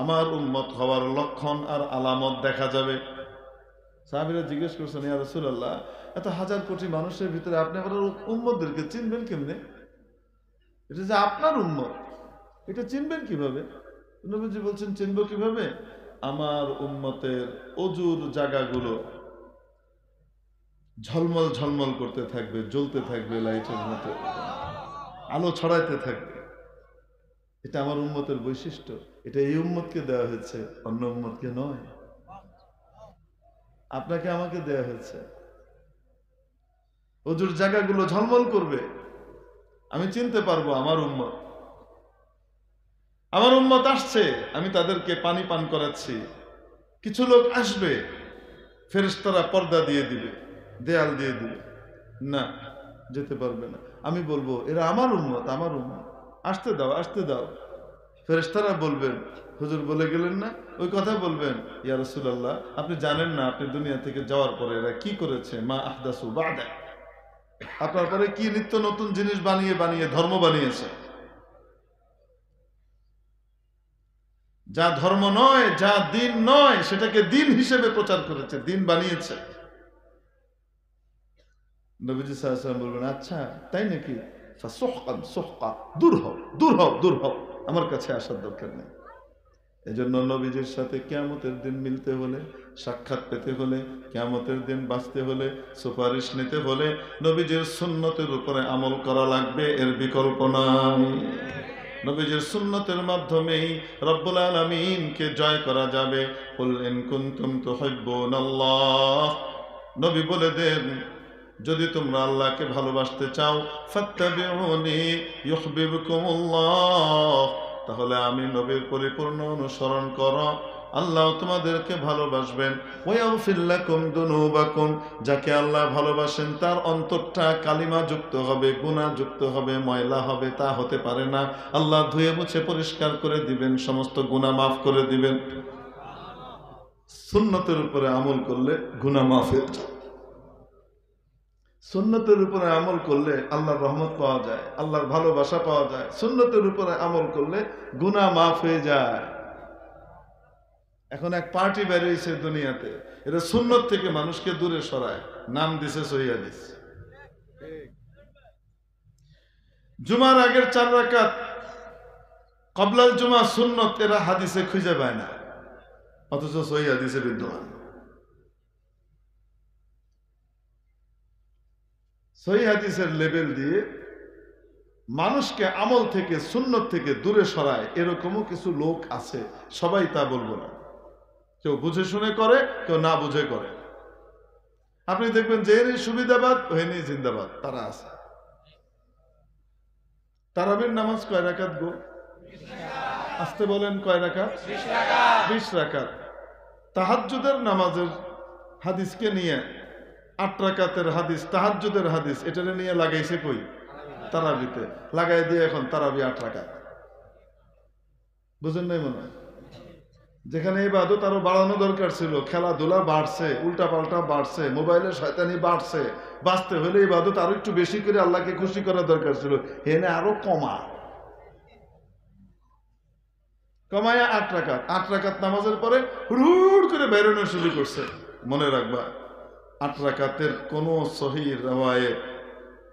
আমার উম্মত হওয়ার লক্ষণ আর আলামত দেখা যাবে। সাহাবীরা জিজ্ঞেস করছেন, ইয়া রাসূলুল্লাহ, এত হাজার কোটি মানুষের ভিতরে আপনি আপনার উম্মতদেরকে চিনবেন কেমনে? এটা যে আপনার উম্মত, এটা চিনবেন কিভাবে? নবীজি বলছেন, চিনবো কিভাবে? আমার উম্মতের অজুর জায়গাগুলো ঝলমল ঝলমল করতে থাকবে, জ্বলতে থাকবে লাইটের মতো, আলো ছড়াইতে থাকবে। এটা আমার উম্মতের বৈশিষ্ট্য। এটা এই উম্মতকে দেওয়া হয়েছে, অন্য উম্মতকে নয়। আপনাকে আমাকে দেওয়া হয়েছে। অজুর জায়গাগুলো ঝলমল করবে, আমি চিনতে পারবো আমার উম্মত। আমার উম্মত আসছে, আমি তাদেরকে পানি পান করাচ্ছি। কিছু লোক আসবে, ফেরেশতারা পর্দা দিয়ে দিবে, দেয়াল দিয়ে দিবে, না যেতে পারবে না। আমি বলবো, এরা আমার উম্মত, আমার উম্মত, আসতে দাও, আসতে দাও। ফেরেশতারা বলবেন, হুজুর বলে গেলেন না? ওই কথা বলবেন, ইয়া রাসূলুল্লাহ, আপনি জানেন না আপনি দুনিয়া থেকে যাওয়ার পরে এরা কি করেছে? মা আহদাসু বাদা, আপনার পরে কি নিত্য নতুন জিনিস বানিয়ে বানিয়ে ধর্ম বানিয়েছে। যা ধর্ম নয়, যা দিন নয়, সেটাকে দিন হিসেবে প্রচার করেছে, দিন বানিয়েছে। নবীজি সাল্লাল্লাহু আলাইহি ওয়াসাল্লাম বলবেন, আচ্ছা তাই নাকি? ফাসুহকান সুহকা, দূর হও, দূর হও, দূর হও, আমার কাছে আসার দরকার নেই। এজন্য নবীজির সাথে কিয়ামতের দিন মিলতে হলে, সাক্ষাৎ পেতে হলে, কিয়ামতের দিন বাঁচতে হলে, সুপারিশ নিতে হলে নবীজির সুন্নতের উপরে আমল করা লাগবে, এর বিকল্প নাই। নবীজির সুন্নতের মাধ্যমেই রব্বুল আলামিনকে জয় করা যাবে। কুল ইন কুনতুম তুহিব্বুনাল্লাহ, নবী বলে দেন, যদি তোমরা আল্লাহকে ভালোবাসতে চাও, ফাত্তাবিউনি ইউহিব্বুকুমুল্লাহ, তাহলে আমি নবীর পরিপূর্ণ অনুসরণ করো, আল্লাহ তোমাদেরকে ভালোবাসবেন। ওয়াগফির লাকুম যুনুবাকুম, যাকে আল্লাহ ভালোবাসেন তার অন্তরটা কালিমা যুক্ত হবে, গুনাহ যুক্ত হবে, ময়লা হবে তা হতে পারে না। আল্লাহ ধুয়ে মুছে পরিষ্কার করে দিবেন, সমস্ত গুনাহ মাফ করে দিবেন। সুন্নতের উপরে আমল করলে গুনাহ মাফের, সুন্নতের উপরে আমল করলে আল্লাহর রহমত পাওয়া যায়, আল্লাহর ভালোবাসা পাওয়া যায়। সুন্নতের উপরে আমল করলে গুনাহ মাফ হয়ে যায়। এখন এক পার্টি বেরিয়েছে দুনিয়াতে, এরা সুন্নত থেকে মানুষকে দূরে সরায়, নাম দিছে সহিহ হাদিস। জুমার আগের 4 রাকাত কবলাল জুমা সুন্নত এরা হাদিসে খুঁজে পায় না, অথচ সহিহ হাদিসে বিদ্যমান। সহিহ হাদিসের লেবেল দিয়ে মানুষকে আমল থেকে সুন্নত থেকে দূরে সরায়, এরকমও কিছু লোক আছে। সবাই তা বলবো না, কেউ বুঝে শুনে করে, কেউ না বুঝে করে। আপনি দেখবেন যে সুবিধাবাদ হয়নি জিন্দাবাদ, তারা আছে। তারাবির নামাজ কয় রাকাত গো? আসতে বলেন, কয় রাকাত? 20 রাকাত। তাহাজ্জুদের নামাজের হাদিসকে নিয়ে 8 রাকাতের হাদিস, তাহাজ্জুদের হাদিস, এটা নিয়ে লাগাইছে কই? তারাবিতে লাগাই দিয়ে এখন তারাবি 8 রাকাত। বুঝেন নাই মনে হয়? যেখানে ইবাদত আরো বাড়ানো দরকার ছিল, খেলাধুলা বাড়ছে, উল্টা পাল্টা বাড়ছে, মোবাইলে শয়তানি বাড়ছে, বাঁচতে হলে ইবাদত আরো একটু বেশি করে আল্লাহকে খুশি করা দরকার ছিল, এনে আরো কমায়া 8 রাকাত। 8 রাকাত নামাজের পরে হুড় করে বেরোনো শুরু করছে। মনে রাখবা, 8 রাকাতের কোন সহিহ রিওয়ায়াত,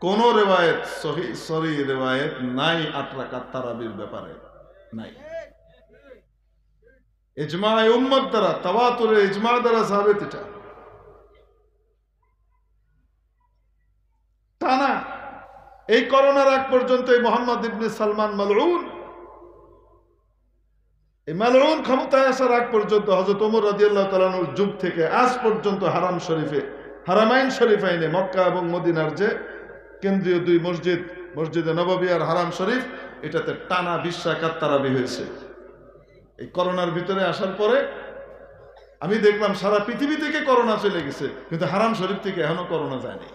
কোন রিওয়ায়াত সহিহ রিওয়ায়াত নাই 8 রাকাত তারাবির ব্যাপারে, নাই। ইজমা উম্মত দ্বারা, তাওয়াতুরে ইজমা দ্বারা সাবিত এটা। তা না, এই করোনার আগ পর্যন্ত এই মোহাম্মদ ইবনে সালমান মালউন, এই মালউন ক্ষমতায় আসার আগ পর্যন্ত হযরত ওমর রাদিয়াল্লাহু তাআলা আনহুর যুগ থেকে আজ পর্যন্ত হারাম শরীফে, হারামাইন শরীফাইনে, মক্কা এবং মদিনার যে কেন্দ্রীয় 2 মসজিদ, মসজিদে নববী আর হারাম শরীফ, এটাতে টানা 20 রাকাত তারাবি হয়েছে। এই করোনার ভিতরে আসার পরে আমি দেখলাম সারা পৃথিবী থেকে করোনা চলে গেছে, কিন্তু হারাম শরীফ থেকে এখনো করোনা যায়নি।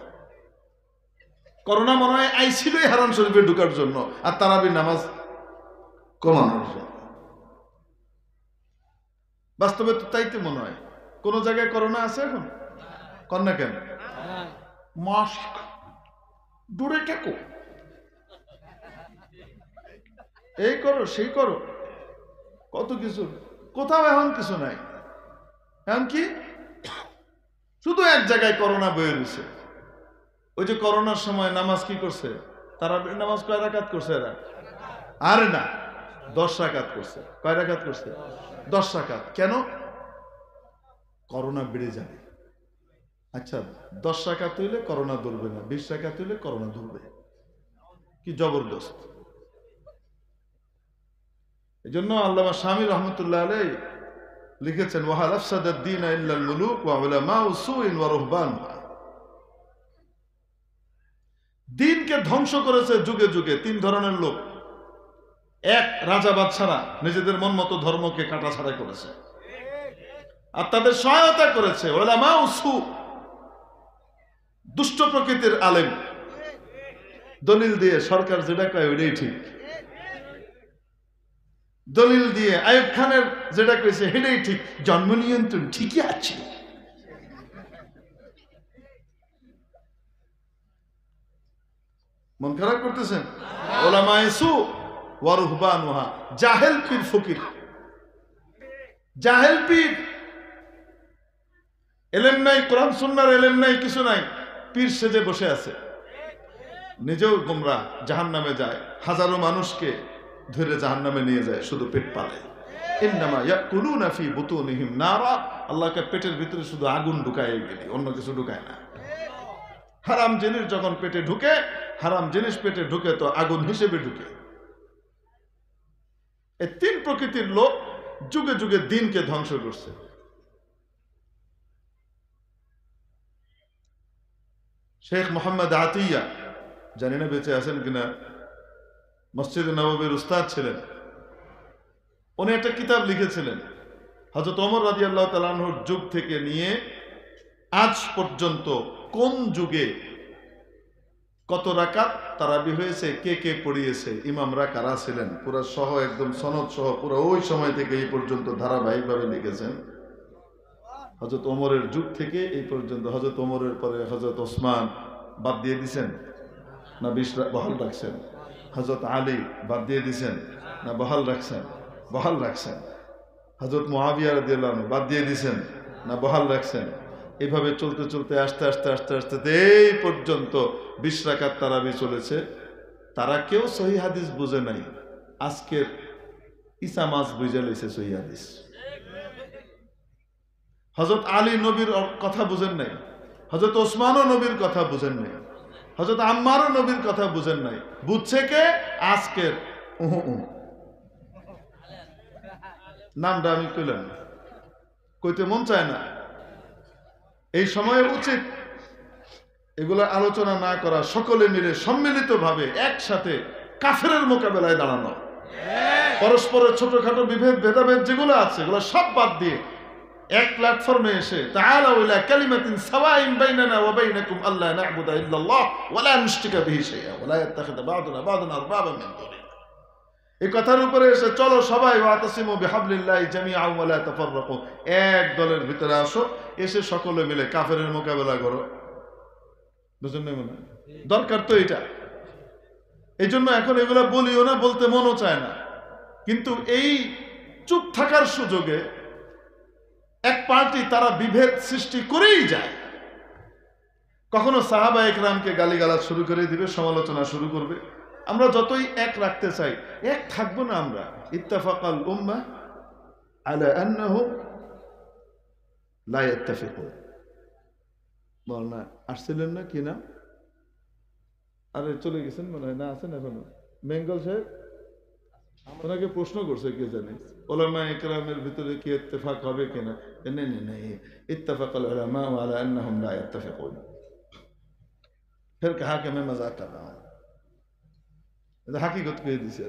করোনা মনে হয় আইছিলই হারাম শরীফে ঢুকার জন্য আর তারাবির নামাজ কমানোর জন্য। বাস্তবে তো তাইতে মনে হয়। কোন জায়গায় করোনা আছে এখন? কর না কেন? মাস্ক দূরে থাকো, এই করো সেই করো, কত কিছু। কোথাও এখন কিছু নাই। এখন কি শুধু এক জায়গায় করোনা বয়ে রয়েছে। ওই যে করোনার সময় নামাজ কি করছে? তারা নামাজ কয় রাকাত করছে এরা? আরে না, 10 রাকাত করছে। কয় রাকাত করছে? 10 রাকাত। কেন? করোনা বেড়ে যাবে। আচ্ছা, 10 রাকাত হইলে করোনা ধরবে না, 20 রাকাত হইলে করোনা ধরবে। কি জবরদস্ত! এই জন্য আল্লামা শামী রহমতুল্লাহ আলাইহি লিখেছেন, ওয়াহাল আফসাদাদ দীন ইল্লাল মুলুক ওয়া উলামাউ সুইন ওয়া রুহবান। দ্বীনকে ধ্বংস করেছে যুগে যুগে 3 ধরনের লোক। এক, রাজা বাদশারা নিজেদের মন মতো ধর্মকে কাটাছাড়া করেছে আর তাদের সহায়তা করেছে উলামাউ সু, দুষ্ট প্রকৃতির আলেম, দলিল দিয়ে সরকার যেটা কয় ওইটাই ঠিক, দলিল দিয়ে আইয়ুব খানের যেটা কইছে সেটাই ঠিক, জন্ম নিয়ন্ত্রণ ঠিকই আছে। মন খারাপ করতেছেন? উলামায়ে সু ওয়া রুহবানুহা, জাহেল পীর ফকির, জাহেল পীর, এলেম নাই, কোরআন সুন্নাহর এলেম নাই, কিছু নাই, পীর সেজে বসে আছে, নিজেও গোমরাহ, জাহান্নামে যায়, হাজারো মানুষকে ধরে জাহান্নামে নিয়ে যায়, শুধু পেট পালে। ইন্নামা ইয়াকুলুনা ফি বুতুনিহিম নারা, আল্লাহকে পেটের ভিতরে শুধু আগুন ঢুকায় গেলি, অন্য কিছু ঢুকায় না। হারাম জিনিস যখন পেটে ঢুকে, হারাম জিনিস পেটে ঢুকে তো আগুন হিসেবে ঢুকে। এই 3 প্রকৃতির লোক যুগে যুগে দ্বীনকে ধ্বংস করছে। শেখ মোহাম্মদ আতিয়া, জানি না বেঁচে আছেন কিনা, মসজিদে নববীর উস্তাদ ছিলেন। উনি একটা কিতাব লিখেছিলেন, হযরত ওমর রাদিয়াল্লাহু তাআলা আনহুর যুগ থেকে নিয়ে আজ পর্যন্ত কোন যুগে কত রাকাত তারাবি হয়েছে, কে কে পড়িয়েছে, ইমামরা কারা ছিলেন, পুরো সহ একদম সনদ সহ পুরো ওই সময় থেকে এই পর্যন্ত ধারাবাহিকভাবে লিখেছেন। হযরত ওমরের যুগ থেকে এই পর্যন্ত, হযরত ওমরের পরে হযরত ওসমান বাদ দিয়ে দিছেন না বহাল রাখছেন? হযরত আলী বাদ দিয়ে দিছেন না বহাল রাখছেন? বহাল রাখছেন। হযরত মুআবিয়া রাদিয়াল্লাহু আনহু বাদ দিয়ে দিছেন না বহাল রাখছেন? এইভাবে চলতে চলতে আস্তে আস্তে আস্তে আস্তে এই পর্যন্ত 20 রাকাত তারাবি চলেছে। তারা কেউ সহিহ হাদিস বুঝে নাই। আজকের ইসা মাছ বুঝে লইছে সই হাদিস। হযরত আলী নবীর কথা বুঝেন নাই, হযরত ওসমানও নবীর কথা বুঝেন নাই, হযরত আম্মারও নবীর কথা বুঝেন নাই। বুঝছে কে? আজকের নামটা আমি কইলাম, কইতে মন চায় না। এই সময়ে উচিত এগুলো আলোচনা না করা, সকলে মিলে সম্মিলিতভাবে একসাথে কাফেরের মোকাবেলায় দাঁড়ানো। পরস্পরের ছোটখাটো বিভেদ ভেদাভেদ যেগুলো আছে এগুলো সব বাদ দিয়ে এক প্ল্যাটফর্মে এসে তাআলাউ ইলা কালিমাতিন সাওয়াইন বাইনানা ওয়া বাইনাকুম আল্লা না'বুদা ইল্লাল্লাহ ওয়া লা নুশরিকা বিহি শাইআ ওয়া লা ইয়াত্তাখিযা বা'দুনা বা'দান আরবাবান মিন দুনিহি। এই কথার উপরে এসে চলো সবাই ওয়াতাসিমু বিহাবলিল্লাহি জামিআন ওয়া লা তাফাররাকু, এক দলের ভিতরে আসো, এসে সকলে মিলে কাফেরের মোকাবেলা করো। বুঝুন না? মনে দরকার তো এটা। এই জন্য এখন এগুলো বলিও না, বলতে মনও চায় না। কিন্তু এই চুপ থাকার সুযোগে এক পার্টি তারা বিভেদ সৃষ্টি করেই যায়। কখনো সাহাবা একরামকে গালিগালাজ শুরু করে দিবে, সমালোচনা শুরু করবে। আমরা যতই এক রাখতে চাই, এক থাকবো না আমরা। ইত্তাফাকাল উম্মাহ আলা আন্নাহুম লা ইয়াত্তাফিকুন। বল না, আসছিলেন না কি না? আরে চলে গেছেন মনে হয়, না আছেন এখনো? বেঙ্গল সাহেব ওনাকে প্রশ্ন করছে কে জানে, উলামা ইকরামের ভিতরে কি ইত্তেফাক হবে কিনা? নেই, ইত্তাফাকাল উলামা আলা আন্নাহুম লা ইয়াত্তাফিকুন। ফির কাহা কে मैं मजाक कर रहा हूं, এটা হাকিকত কয়ে দিছে।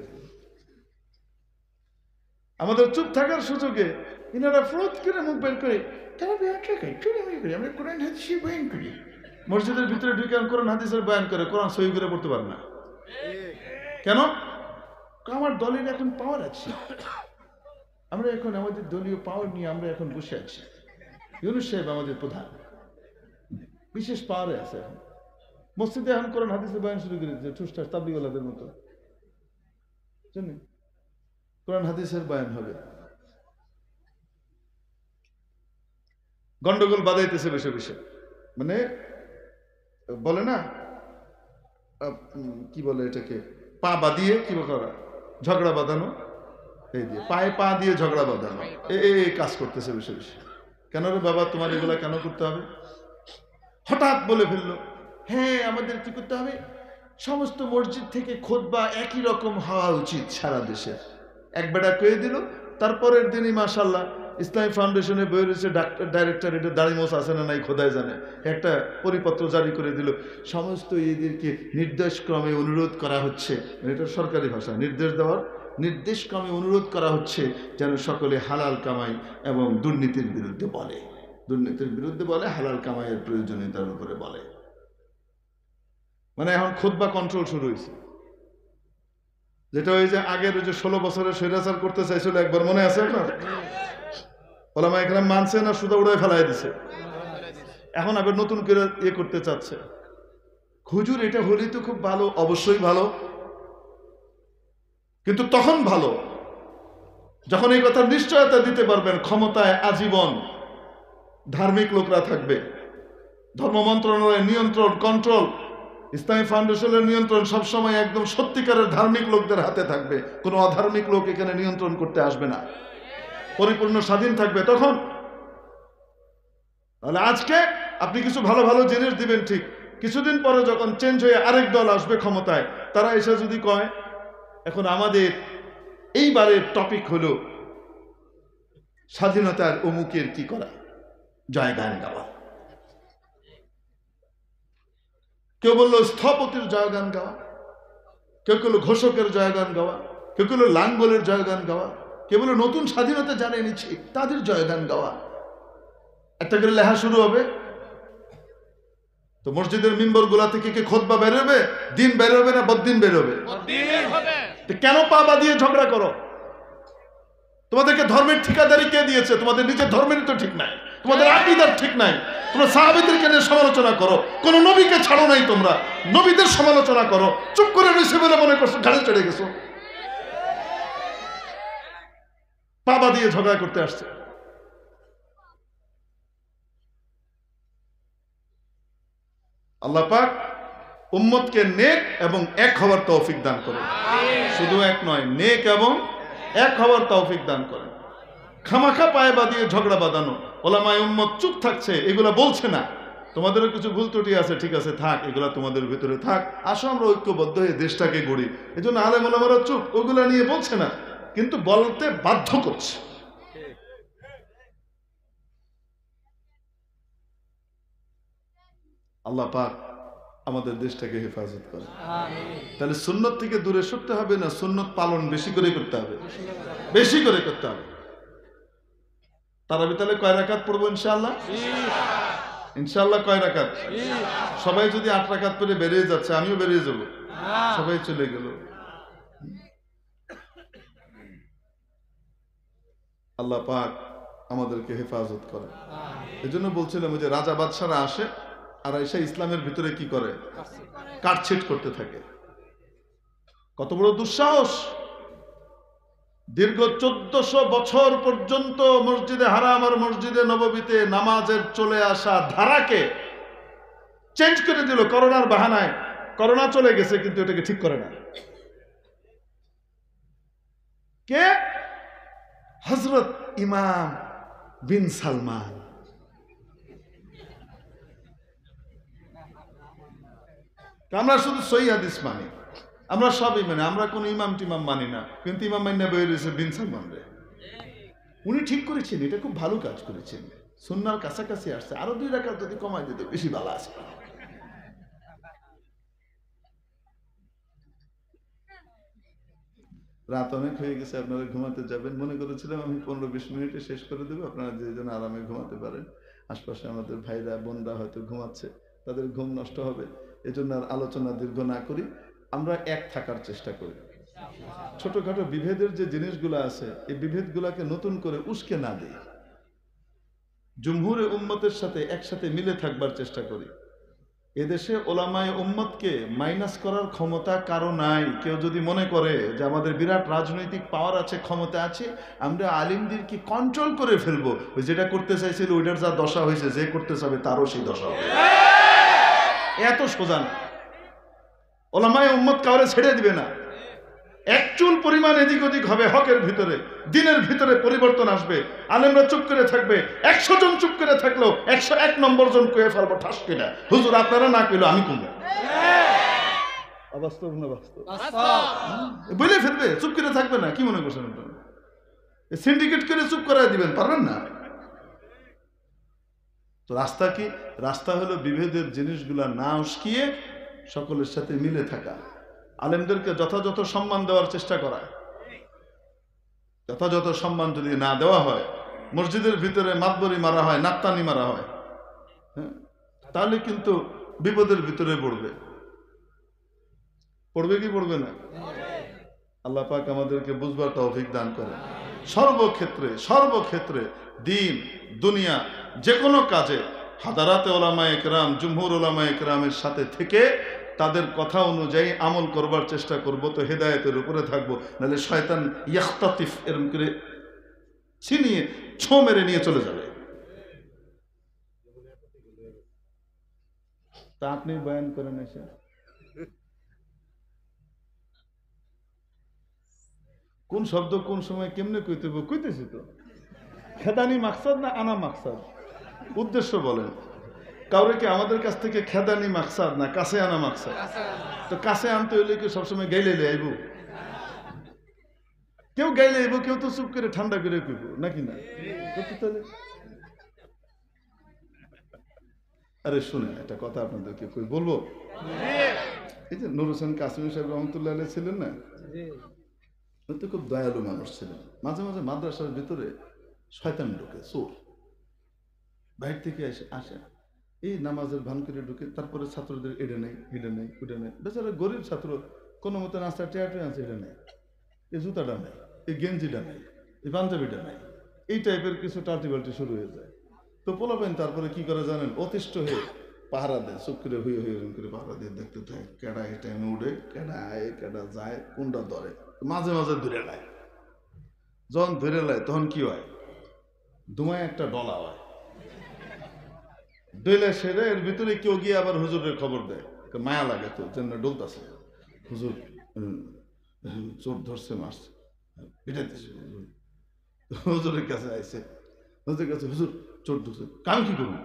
আমাদের চুপ থাকার সুযোগে ইনারা ফ্রোদ করে মুখ বের করে তারা ব্যাখ্যা করি, আমরা কোরআন হাদিসের বয়ান করি। মসজিদের ভিতরে ঢুকে কোরআন হাদিসের বয়ান করে, কোরআন সহি করে পড়তে পারে না। কেন? আমার দলের এখন পাওয়ার আছে, আমরা এখন আমাদের দলীয় পাওয়ার নিয়ে আমরা এখন বসে আছি। ইউনূস সাহেব আমাদের প্রধান, বিশেষ পাওয়ারে আছে। এখন মসজিদে এখন কোরআন হাদিসের বয়ান শুরু করে দিয়েছে, ঠুসঠাস তাবলীগওয়ালাদের মতো। জানেন কোরআন হাদিসের বয়ান হবে, গন্ডগোল বাঁধাইতেছে বসে বসে। মানে বলে না, কি বলে এটাকে, পা বাঁধিয়ে কি করা, ঝগড়া বাঁধানো, এই দিয়ে পায়ে পা দিয়ে ঝগড়া বাঁধানো, এই কাজ করতেছে বসে বসে। কেন রে বাবা, তোমার এগুলা কেন করতে হবে? হঠাৎ বলে ফেললো, হ্যাঁ আমাদের কি করতে হবে, সমস্ত মসজিদ থেকে খুতবা একই রকম হওয়া উচিত সারা দেশে। এক বেটা কয়ে দিল, তারপরের দিনই মাশাআল্লাহ ইসলামী ফাউন্ডেশনে বই রয়েছে ডাইরেক্টর, এটা দাড়ি মোছ আছে না নাই খোদাই জানে, একটা পরিপত্র জারি করে দিল, সমস্ত এদেরকে নির্দেশক্রমে অনুরোধ করা হচ্ছে, এটা সরকারি ভাষা, নির্দেশক্রমে অনুরোধ করা হচ্ছে যেন সকলে হালাল কামাই এবং দুর্নীতির বিরুদ্ধে বলে, হালাল কামাইয়ের প্রয়োজনীয়তার উপরে বলে। মানে এখন খুতবা কন্ট্রোল শুরু হয়েছে, যেটা ওই যে আগের ওই যে 16 বছরের স্বৈরাচার করতে চাইছিল একবার, মনে আছে আপনার? ওলামা একরাম মানছে না, সুদা উড়াই ফেলাই দিছে। এখন আবার নতুন করে ইয়ে করতে চাচ্ছে। হুজুর এটা হলেই তো খুব ভালো, অবশ্যই ভালো, কিন্তু তখন ভালো যখন এই কথার নিশ্চয়তা দিতে পারবেন ক্ষমতায় আজীবন ধার্মিক লোকরা থাকবে, ধর্ম মন্ত্রণালয়ের নিয়ন্ত্রণ, কন্ট্রোল, ইসলামী ফাউন্ডেশনের নিয়ন্ত্রণ সবসময় একদম সত্যিকারের ধার্মিক লোকদের হাতে থাকবে। কোনো অধার্মিক লোক এখানে নিয়ন্ত্রণ করতে আসবে না, পরিপূর্ণ স্বাধীন থাকবে তখন। তাহলে আজকে আপনি কিছু ভালো ভালো জিনিস দিবেন ঠিক, কিছুদিন পরে যখন চেঞ্জ হয়ে আরেক দল আসবে ক্ষমতায়, তারা এসে যদি কয় এখন আমাদের এইবারের টপিক হলো স্বাধীনতার অমুকের কি করা, জয়গান গাওয়া। কেউ বললো স্থপতির জয়গান গাওয়া, কেউ বললো ঘোষকের জয়গান গাওয়া, কেউ বললো লাঙ্গলের জয়গান গাওয়া, কেউ বললো নতুন স্বাধীনতা জানিয়ে নিচ্ছে তাদের জয়গান গাওয়া। একটা করে লেখা শুরু হবে, তো মসজিদের মিম্বর গুলা থেকে কি খুতবা বেরোবে, দিন বেরোবে না বদ্দিন বেরোবে? কেন পা বাঁধিয়ে ঝগড়া করো? তোমাদেরকে ধর্মের ঠিকাদারি কে দিয়েছে? তোমাদের নিজের ধর্মেরই তো ঠিক নাই, তোমাদের আকীদার ঠিক নাই। তোমরা সাহাবীদেরকে নিয়ে সমালোচনা করো, কোন নবীকে ছাড়ো নাই, তোমরা নবীদের সমালোচনা করো, চুপ করে রয়েছে বলে মনে করছো ঘাড়ে চড়ে গেছো, পা বাঁধিয়ে ঝগড়া করতে আসছে। আল্লাহ পাক উম্মতকে নেক এবং এক হওয়ার তৌফিক দান করুন। শুধু এক নয়, নেক এবং এক হওয়ার তৌফিক দান করেন। খামাখা পায়ে বাঁধিয়ে ঝগড়া বাঁধানো, ওলামায়ে উম্মত চুপ থাকছে, এগুলা বলছে না, তোমাদেরও কিছু ভুল ত্রুটি আছে, ঠিক আছে থাক, এগুলা তোমাদের ভিতরে থাক, আসো আমরা ঐক্যবদ্ধ হয়ে দেশটাকে গড়ি। এই জন্য আলেম ওলামারা চুপ, ওগুলা নিয়ে বলছে না, কিন্তু বলতে বাধ্য করছে। আল্লাহ পাক আমাদের দেশটাকে হেফাজত করে। তাহলে সুন্নত থেকে দূরে সরতে হবে না, সুন্নত পালন বেশি করে করতে হবে, বেশি করে করতে হবে। তারাবি তাহলে কয় রাকাত পড়বো ইনশাআল্লাহ? ইনশাআল্লাহ কয় রাকাত? সবাই যদি 8 রাকাত পরে বেরিয়ে যাচ্ছে, আমিও বেরিয়ে যাব, সবাই চলে গেল। আল্লাহ পাক আমাদেরকে হেফাজত করে। এজন্য বলছিলাম যে রাজা বাদশারা আসে আর এসে ইসলামের ভিতরে কি করে? কাটছিট করতে থাকে। কত বড় দুঃসাহস! দীর্ঘ 1400 বছর পর্যন্ত মসজিদে হারাম আর মসজিদে নববীতে নামাজের চলে আসা ধারাকে চেঞ্জ করে দিল করোনার বাহানায়। করোনা চলে গেছে কিন্তু এটাকে ঠিক করে না কে? হযরত ইমাম বিন সালমান। আমরা শুধু সহিহ হাদিস মানি, আমরা সবই মানি, আমরা কোন ইমাম টিমাম মানি না, কিন্তু ইমাম মাইনা বই রয়েছে বিন সালমান রে। উনি ঠিক করেছেন, এটা খুব ভালো কাজ করেছেন, সুন্নাহর কাছাকাছি আসছে, আরো 2 রাকাত যদি কমাই দিতে বেশি ভালো আছে। রাত অনেক হয়ে গেছে, আপনারা ঘুমাতে যাবেন। মনে করেছিলাম আমি 15-20 মিনিটে শেষ করে দেবো, আপনারা যে যেন আরামে ঘুমাতে পারেন। আশপাশে আমাদের ভাইরা বোনরা হয়তো ঘুমাচ্ছে, তাদের ঘুম নষ্ট হবে, এজন্য আর আলোচনা দীর্ঘ না করি, আমরা এক থাকার চেষ্টা করি। ছোটখাটো বিভেদের যে জিনিসগুলো আছে, এই বিভেদগুলোকে নতুন করে উস্কে না দিই, জুমহুরে উম্মতের সাথে একসাথে মিলে থাকবার চেষ্টা করি। এদেশে ওলামায়ে উম্মতকে মাইনাস করার ক্ষমতা কারো নাই। কেউ যদি মনে করে যে আমাদের বিরাট রাজনৈতিক পাওয়ার আছে, ক্ষমতা আছে, আমরা আলিমদেরকে কন্ট্রোল করে ফেলবো, ওই যেটা করতে চাইছিল ওইটার যা দশা হয়েছে, যে করতে চাবে তারও সেই দশা হবে, এত সোজা না। ওলামায়ে উম্মত কাউরে ছেড়ে দিবে না, এক চুল পরিমাণ এদিক ওদিক হবে হকের ভিতরে, দিনের ভিতরে পরিবর্তন আসবে। আলেমরা চুপ করে থাকবে, 100 জন চুপ করে থাকলেও 101 নম্বর জন কয়ে ফেলবো ঠাস কিনা, হুজুর আপনারা না কইলো আমি কমবো। অবাস্তব না বাস্তব? বলে ফেলবে, চুপ করে থাকবে না। কি মনে করছেন আপনারা? সিন্ডিকেট করে চুপ করাই দিবেন, পারবেন না তো। রাস্তা কি? রাস্তা হলো বিভেদের জিনিসগুলা না উস্কিয়ে সকলের সাথে মিলে থাকা, আলেমদেরকে যথাযথ সম্মান দেওয়ার চেষ্টা করা। যথাযথ সম্মান যদি না দেওয়া হয়, মসজিদের ভিতরে মাতবরি মারা হয়, নাক্তানি মারা হয়, হ্যাঁ, তাহলে কিন্তু বিপদের ভিতরে পড়বে। পড়বে কি পড়বে না? আল্লাহ পাক আমাদেরকে বুঝবার তৌফিক দান করেন। সর্বক্ষেত্রে সর্বক্ষেত্রে দিন দুনিয়া যে কোনো কাজে হাদারাতে ওলামায়ে কেরাম, জুমহুর ওলামায়ে কেরামের সাথে থেকে তাদের কথা অনুযায়ী আমল করবার চেষ্টা করব, তো হেদায়েতের উপরে থাকবো। নাহলে শয়তান ইয়াখতাতিফ এরকম করে ছিনিয়ে ছো মেরে নিয়ে চলে যাবে। তা আপনি বয়ান করেন এসে, কোন শব্দ কোন সময় কেমনে কইতে হবে? কইতেছি তো। খেদানি মাকসাদ না আনা মাকসাদ? উদ্দেশ্য বলেন। কাউরে কি আমাদের কাছ থেকে খেদানি মাকসাদ না কাছে আনা মাকসাদ? তো কাছে আনতে হইলে কি সবসময় গাইলে আইব? কেউ গাইলে আইব, কেউ তো চুপ করে ঠান্ডা করে কইব, নাকি না? তাহলে আরে শুনেন, একটা কথা আপনাদেরকে কই বলবো। এই যে নুর হোসেন কাসিম সাহেব রহমতুল্লাহ আলাইহি ছিলেন না, তো খুব দয়ালু মানুষ ছিলেন। মাঝে মাঝে মাদ্রাসার ভিতরে শয়তান ঢুকে, চোর বাইরে থেকে আসে, এই নামাজের ভান করে ঢুকে, তারপরে ছাত্রদের এটা নেই, এটা নেই, ওটা নেই। বেচারা গরিব ছাত্র, কোনো মতো নাস্তা টেয়াটে আছে, এটা নেই, এই জুতাটা নেই, এই গেঞ্জিটা নেই, এই পাঞ্জাবিটা নেই, এই টাইপের কিছু টার্টি বাল্টি শুরু হয়ে যায়। তো পোলাপেন তারপরে কি করে জানেন? অতিষ্ঠ হয়ে পাহারা দেয়, চুপ করে হুয়ে হুয়ে করে পাহারা দিয়ে দেখতে থাকে কেডা এই টাইমে উঠে, কেডা আয়, কেডা যায়, কোনটা ধরে। মাঝে মাঝে ধরে নেয়। যখন ধরে নেয় তখন কি হয়? ধুমায় একটা ডলা হয়, ডলে সেরে এর ভিতরে কেউ গিয়ে আবার হুজুরের খবর দেয়, মায়া লাগে তো, যেন ডলতাছে, হুজুর চোর ধরছে, মারছে। পিটাইতেছে। হুজুরের কাছে আইছে, হুজুরের কাছে, হুজুর চোর ধরছে। আমি কি করবো?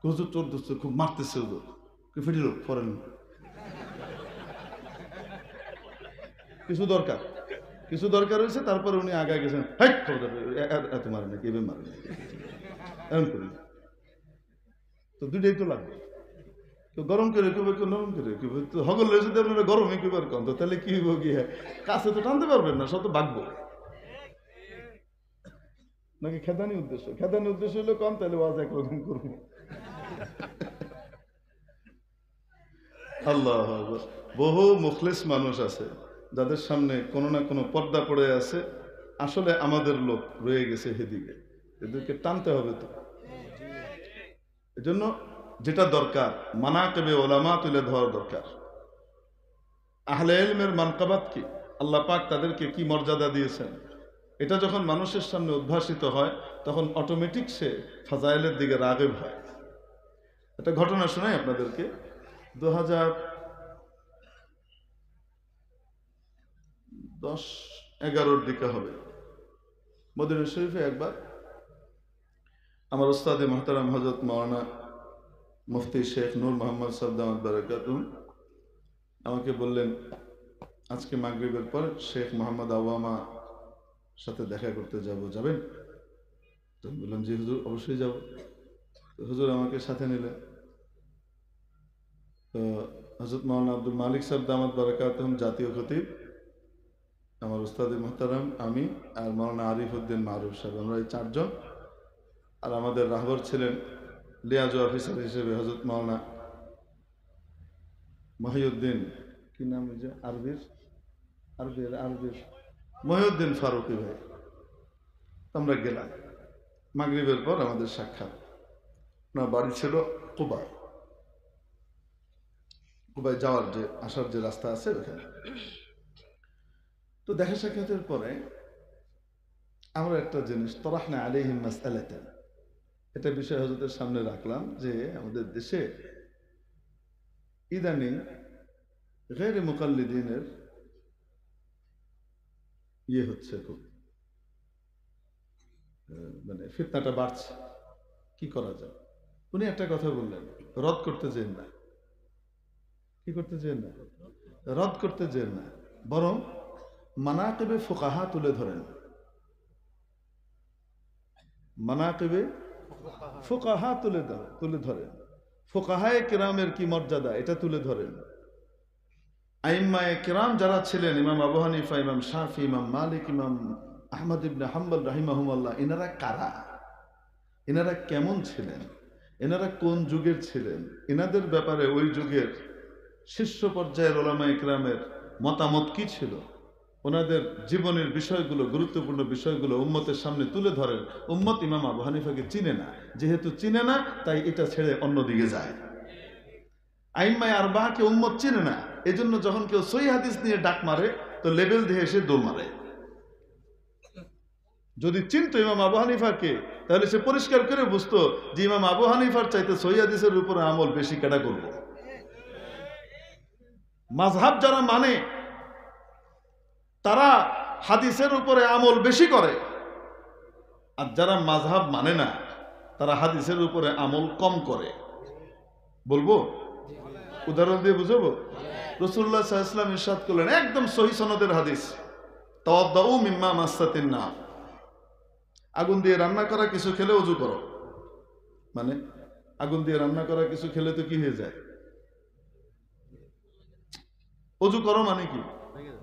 হুজুর চোর ধরছে, খুব মারতেছে হুজুর। ফিরিল ফরেন কিছু দরকার, কিছু দরকার হয়েছে, তারপরে উনি আগে গেছেন, হাই খবর এত মারে না, কেবে মারে না, এমন করি। তো দুইটাই তো লাগবে, কেউ গরম করে কেউ কেউ নরম করে কেউ তো হগল রয়েছে, আপনারা গরমে কেবার কম, তো তাহলে কি হইব, গিয়ে কাছে তো টানতে পারবেন না, সব তো বাগবো নাকি। খেদানি উদ্দেশ্য, খেদানি উদ্দেশ্য হলো কম, তাহলে ওয়াজ একরকম করবো। আল্লাহ আকবার। বহু মুখলিস মানুষ আছে যাদের সামনে কোনো না কোনো পর্দা পড়ে আছে, আসলে আমাদের লোক রয়ে গেছে সেদিকে, এদেরকে টানতে হবে। তো এজন্য যেটা দরকার, মানাকিবে ওলামা তুলে ধরা দরকার। আহলে ইলমের মানকাবাত কি, আল্লাহ পাক তাদেরকে কি মর্যাদা দিয়েছেন, এটা যখন মানুষের সামনে উদ্ভাসিত হয়, তখন অটোমেটিক সে ফাজাইলের দিকে রাগেব হয়। একটা ঘটনা শোনাই আপনাদেরকে। 2010-11 দিকে হবে, মদিনা শরীফে একবার আমার উস্তাদে মুহতারাম হযরত মাওলানা মুফতি শেখ নূর মোহাম্মদ সাহেব দামাত বারাকাতুহু আমাকে বললেন, আজকে মাগরিবের পর শেখ মোহাম্মদ আওয়ামা সাথে দেখা করতে যাব, যাবেন? তো বললাম, জি হুজুর, অবশ্যই যাব। হুজুর আমাকে সাথে নিলেন। তো হযরত মাওলানা আব্দুল মালিক সাহেব দামাত বারাকাতুহু জাতীয় খতিব, আমার উস্তাদে মুহতারাম, আমি আর মাওলানা আরিফ উদ্দিন মারুফ সাহেব, আমরা এই চারজন। আর আমাদের রাহবর ছিলেন লিয়াজু অফিসার হিসেবে হযরত মাওলানা মহিউদ্দিন, কি নাম, যে আরবির মহিউদ্দিন ফারুকি ভাই। আমরা গেলাম, মাগরিবের পর আমাদের সাক্ষাৎ। ওনার বাড়ি ছিল কুবায়, কুবায় যাওয়ার যে আসার যে রাস্তা আছে ওখানে। তো দেখা সাক্ষাতের পরে আমরা একটা জিনিস তরাহনা আলাইহিম মাসআলাতান, এটা বিষয় হযরতের সামনে রাখলাম, যে আমাদের দেশে ইদানিং গায়রে মুকাল্লিদিনের হচ্ছে, খুব মানে ফিতনাটা বাড়ছে, কি করা যায়? উনি একটা কথা বললেন, রদ করতে চেন না। কি করতে চেন না? রদ করতে চেন না, বরং মানাকিবে ফুকাহা তুলে ধরেন। মানাকিবে ফুকাহা তুলে ধরেন। ফুকাহায়ে কিরামের কি মর্যাদা, এটা তুলে ধরেন। আইম্মায়ে কিরাম যারা ছিলেন, ইমাম আবু হানিফা, ইমাম শাফি, ইমাম মালিক, ইমাম আহমদ ইবনে হাম্বল রাহিমাহুমুল্লাহ, এনারা কারা, এনারা কেমন ছিলেন, এনারা কোন যুগের ছিলেন, এনাদের ব্যাপারে ওই যুগের শীর্ষ পর্যায়ের ওলামায়ে কিরামের মতামত কি ছিল, ওনাদের জীবনের বিষয়গুলো, গুরুত্বপূর্ণ বিষয়গুলো উম্মতের সামনে তুলে ধরেন। উম্মত ইমাম আবু হানিফাকে চিনে না, যেহেতু চিনে না তাই এটা ছেড়ে অন্যদিকে যায়। আইম্মায়ে আরবাকে উম্মত চিনে না, এজন্য যখন কেউ সহিহ হাদিস নিয়ে ডাক মারে তো লেবেল দিয়ে এসে দৌড় মারে। যদি চিনতো ইমাম আবু হানিফাকে, তাহলে সে পরিষ্কার করে বুঝতো যে ইমাম আবু হানিফার চাইতে সহিহ হাদিসের উপরে আমল বেশি কেডা করবো। মাযহাব যারা মানে তারা হাদিসের উপরে আমল বেশি করে, আর যারা মাযহাব মানে না তারা হাদিসের উপরে আমল কম করে। বলবো, উদাহরণ দিয়ে বুঝাবো। রাসূলুল্লাহ সাল্লাল্লাহু আলাইহি ওয়াসাল্লাম ইরশাদ করলেন, একদম সহিহ সনদের হাদিস, তাওয়াদ্দাউ মিম্মা মাসসাতিন নার, আগুন দিয়ে রান্না করা কিছু খেলে ওযু করো। মানে আগুন দিয়ে রান্না করা কিছু খেলে তো কি হয়ে যায়? ওযু করো মানে কি?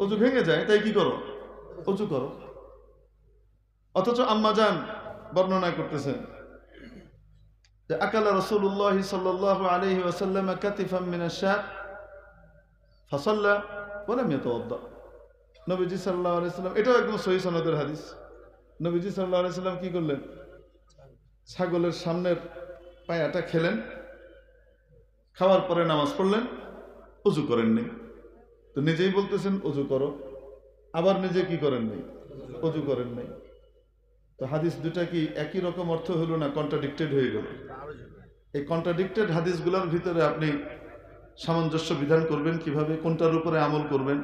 ওযু ভেঙে যায়, তাই কি করো? ওযু করো। অথচ আম্মা জান বর্ণনা করতেছেন যে আকালা রাসূলুল্লাহ সাল্লাল্লাহু আলাইহি ওয়াসাল্লাম কাতিফাম মিনাশ শাত ফাসাল্লা ওয়া লাম ইয়াতাওয়াদ্দা। নবীজি সাল্লাল্লাহু আলাইহি ওয়াসাল্লাম, এটাও একদম সহিহ সনদের হাদিস, নবীজি সাল্লাল্লাহু আলাইহি ওয়াসাল্লাম কি করলেন? ছাগলের সামনের পায়াটা খেলেন, খাওয়ার পরে নামাজ পড়লেন, ওযু করেননি। তো নিজেই বলতেছেন ওযু করো, আবার নিজে কি করেননি? ওযু করেন নাই। তো হাদিস দুটা কি একই রকম অর্থ হলো না কন্ট্রাডিক্টেড হয়ে গেল? এই কন্ট্রাডিক্টেড হাদিসগুলোর ভিতরে আপনি সামঞ্জস্য বিধান করবেন কিভাবে, কোনটার উপরে আমল করবেন?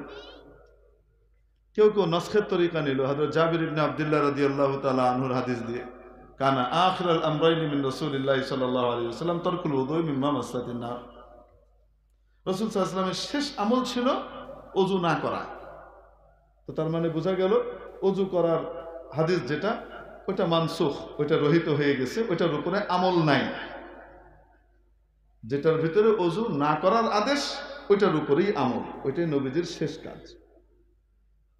কেউ কেউ নসখের তরিকা নিল হযরত জাবির ইবনে আব্দুল্লাহ রাদিয়াল্লাহু তাআলা আনহুর হাদিস দিয়ে, কানা আখিরাল আমরাইনি মিন রাসূলিল্লাহি সাল্লাল্লাহু আলাইহি ওয়াসাল্লাম তারকুল উযু মিম্মা মাসাতিন নার। রাসূল সাল্লাল্লাহু আলাইহি ওয়াসাল্লামের শেষ আমল ছিল ওযু না করা। তো তার মানে বোঝা গেল ওযু করার হাদিস যেটা ওটা মানসুখ, ওটা রহিত হয়ে গেছে, ওটার উপরে আমল নাই। যেটার ভিতরে ওযু না করার আদেশ ওইটার উপরেই আমল, ওইটাই নবীজির শেষ কাজ।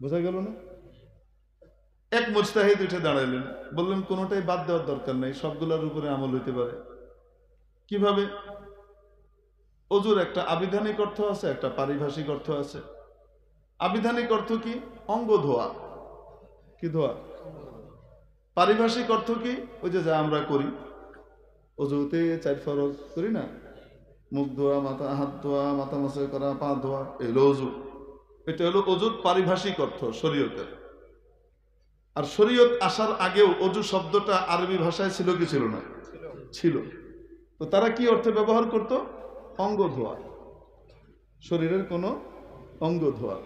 বোঝা গেল না? এক মুজতাহিদ উঠে দাঁড়াইলেন, বললেন কোনোটাই বাদ দেওয়ার দরকার নাই, সবগুলোর উপরে আমল হইতে পারে। কিভাবে? ওযুর একটা আবিধানিক অর্থ আছে, একটা পারিভাষিক অর্থ আছে। আবিধানিক অর্থ কি? অঙ্গ ধোয়া। কি ধোয়া? পারিভাষিক অর্থ কি? ওই যে যা আমরা করি ওযুতে 4 ফরজ করি না, মুখ ধোয়া, মাথা হাত ধোয়া, মাথা মাসা করা, পা ধোয়া, এগুলো ওযু। এটা হলো ওযুর পারিভাষিক অর্থ শরীয়তের। আর শরীয়ত আসার আগেও ওযু শব্দটা আরবি ভাষায় ছিল কি ছিল না? ছিল। তো তারা কি অর্থে ব্যবহার করত? অঙ্গ ধোয়া, শরীরের কোনো অঙ্গ ধোয়া।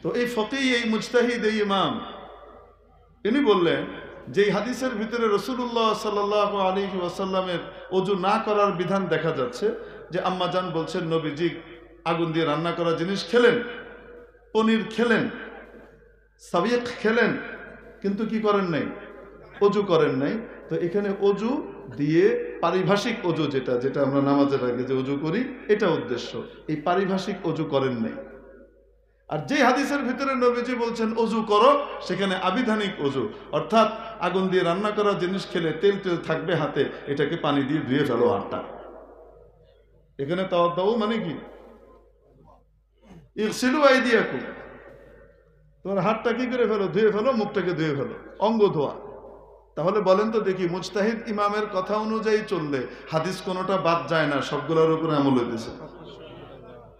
তো এই ফকিহ, এই মুজতাহিদ, এই ইমাম ইনি বললেন যে হাদিসের ভিতরে রাসূলুল্লাহ সাল্লাল্লাহু আলাইহি ওয়াসাল্লামের ওযু না করার বিধান দেখা যাচ্ছে। যে আম্মা জান বলছেন নবীজি আগুন দিয়ে রান্না করা জিনিস খেলেন, পনির খেলেন, সাবিক খেলেন, কিন্তু কি করেন নাই? ওযু করেন নাই। তো এখানে ওযু দিয়ে পারিভাষিক ওযু, যেটা যেটা আমরা নামাজের আগে যে ওযু করি, এটা উদ্দেশ্য। এই পারিভাষিক ওযু করেন নাই। আর যে হাদিসের ভিতরে নবীজি বলছেন ওযু করো, সেখানে আবিধানিক ওযু, অর্থাৎ আগুন দিয়ে রান্না করা জিনিস খেলে তেল তেল থাকবে হাতে, এটাকে পানি দিয়ে ধুয়ে ফেলো হাতটা। এখানে তাওয়াদ্দু মানে কি? ইগসিলু আইদিয়াকুম, তোমার হাতটা কি করে ফেলো? ধুয়ে ফেলো, মুখটাকে ধুয়ে ফেলো, অঙ্গ ধোয়া। তাহলে বলেন তো দেখি, মুজতাহিদ ইমামের কথা অনুযায়ী চললে হাদিস কোনোটা বাদ যায় না, সবগুলোর উপরে আমল হইতেছে।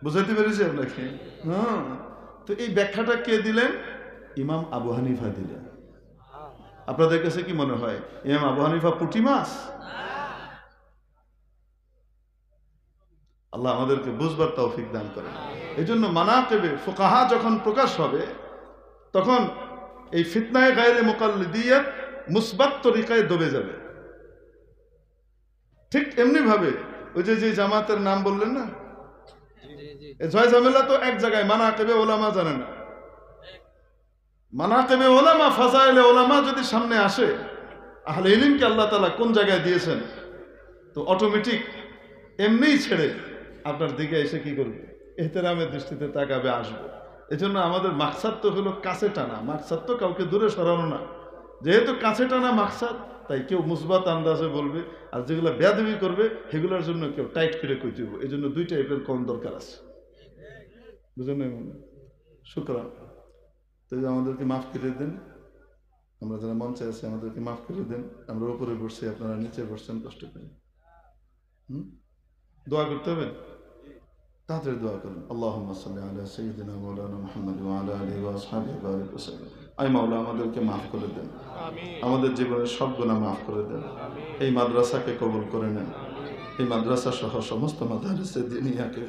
বুঝাইতে পেরেছি আপনাকে? হ্যাঁ। তো এই ব্যাখ্যাটা কে দিলেন? ইমাম আবু হানিফা দিলেন। আপনাদের কাছে কি মনে হয় ইমাম আবু হানিফা পুঁটি মাছ? আল্লাহ আমাদেরকে বুঝবার তৌফিক দান করেন। এই জন্য মানাকিবে ফুকাহা যখন প্রকাশ হবে, তখন এই ফিতনায়ে গায়রে মুকাল্লিদিয়াত মুসবাত তরিকায় দবে যাবে। ঠিক এমনি ভাবে ওই যে জামাতের নাম বললেন না, জয় ঝামেলা তো এক জায়গায়, মানাকিবে ওলামা জানে না। মানাকিবে ওলামা, ফাজাইলে ওলামা যদি সামনে আসে, আহলে ইলমকে আল্লাহ তাআলা কোন জায়গায় দিয়েছেন, তো অটোমেটিক এমনিই ছেড়ে আপনার দিকে এসে কি করবে? ইহতেরামের দৃষ্টিতে তাকাবে, আসবে। এজন্য আমাদের মাকসাদ তো হলো কাছে টানা, মাকসাদ তো কাউকে দূরে সরানো না। যেহেতু কাছে টানা মাকসাদ, তাই কেউ মুসবাত আন্দাজে বলবে, আর যেগুলো বেয়াদবি করবে সেগুলোর জন্য কেউ টাইট করে কইতে হবে। এই জন্য দুই টাইপের কোন দরকার আছে, বুঝলেন? শুকরান। তো আমাদেরকে মাফ করে দেন, আমরা যারা মঞ্চে আছি আমাদেরকে মাফ করে দেন। আমরা উপরে বসছি, আপনারা নিচে বসছেন, কষ্ট করে। দোয়া করতে হবে, তাড়াতাড়ি দোয়া করুন। আল্লাহুম্মা সাল্লি আলা সাইয়্যিদিনা মাওলানা মুহাম্মদ ওয়া আলা আলিহি ওয়া আসহাবিহি বারিক ওয়া সাল্লাম। আয় মাওলা, আমাদেরকে মাফ করে দেন, আমাদের জীবনের সব গুনাহ মাফ করে দেন। এই মাদ্রাসাকে কবুল করে নেন, এই মাদ্রাসা সহ সমস্ত মাদারিসে দিনিয়াকে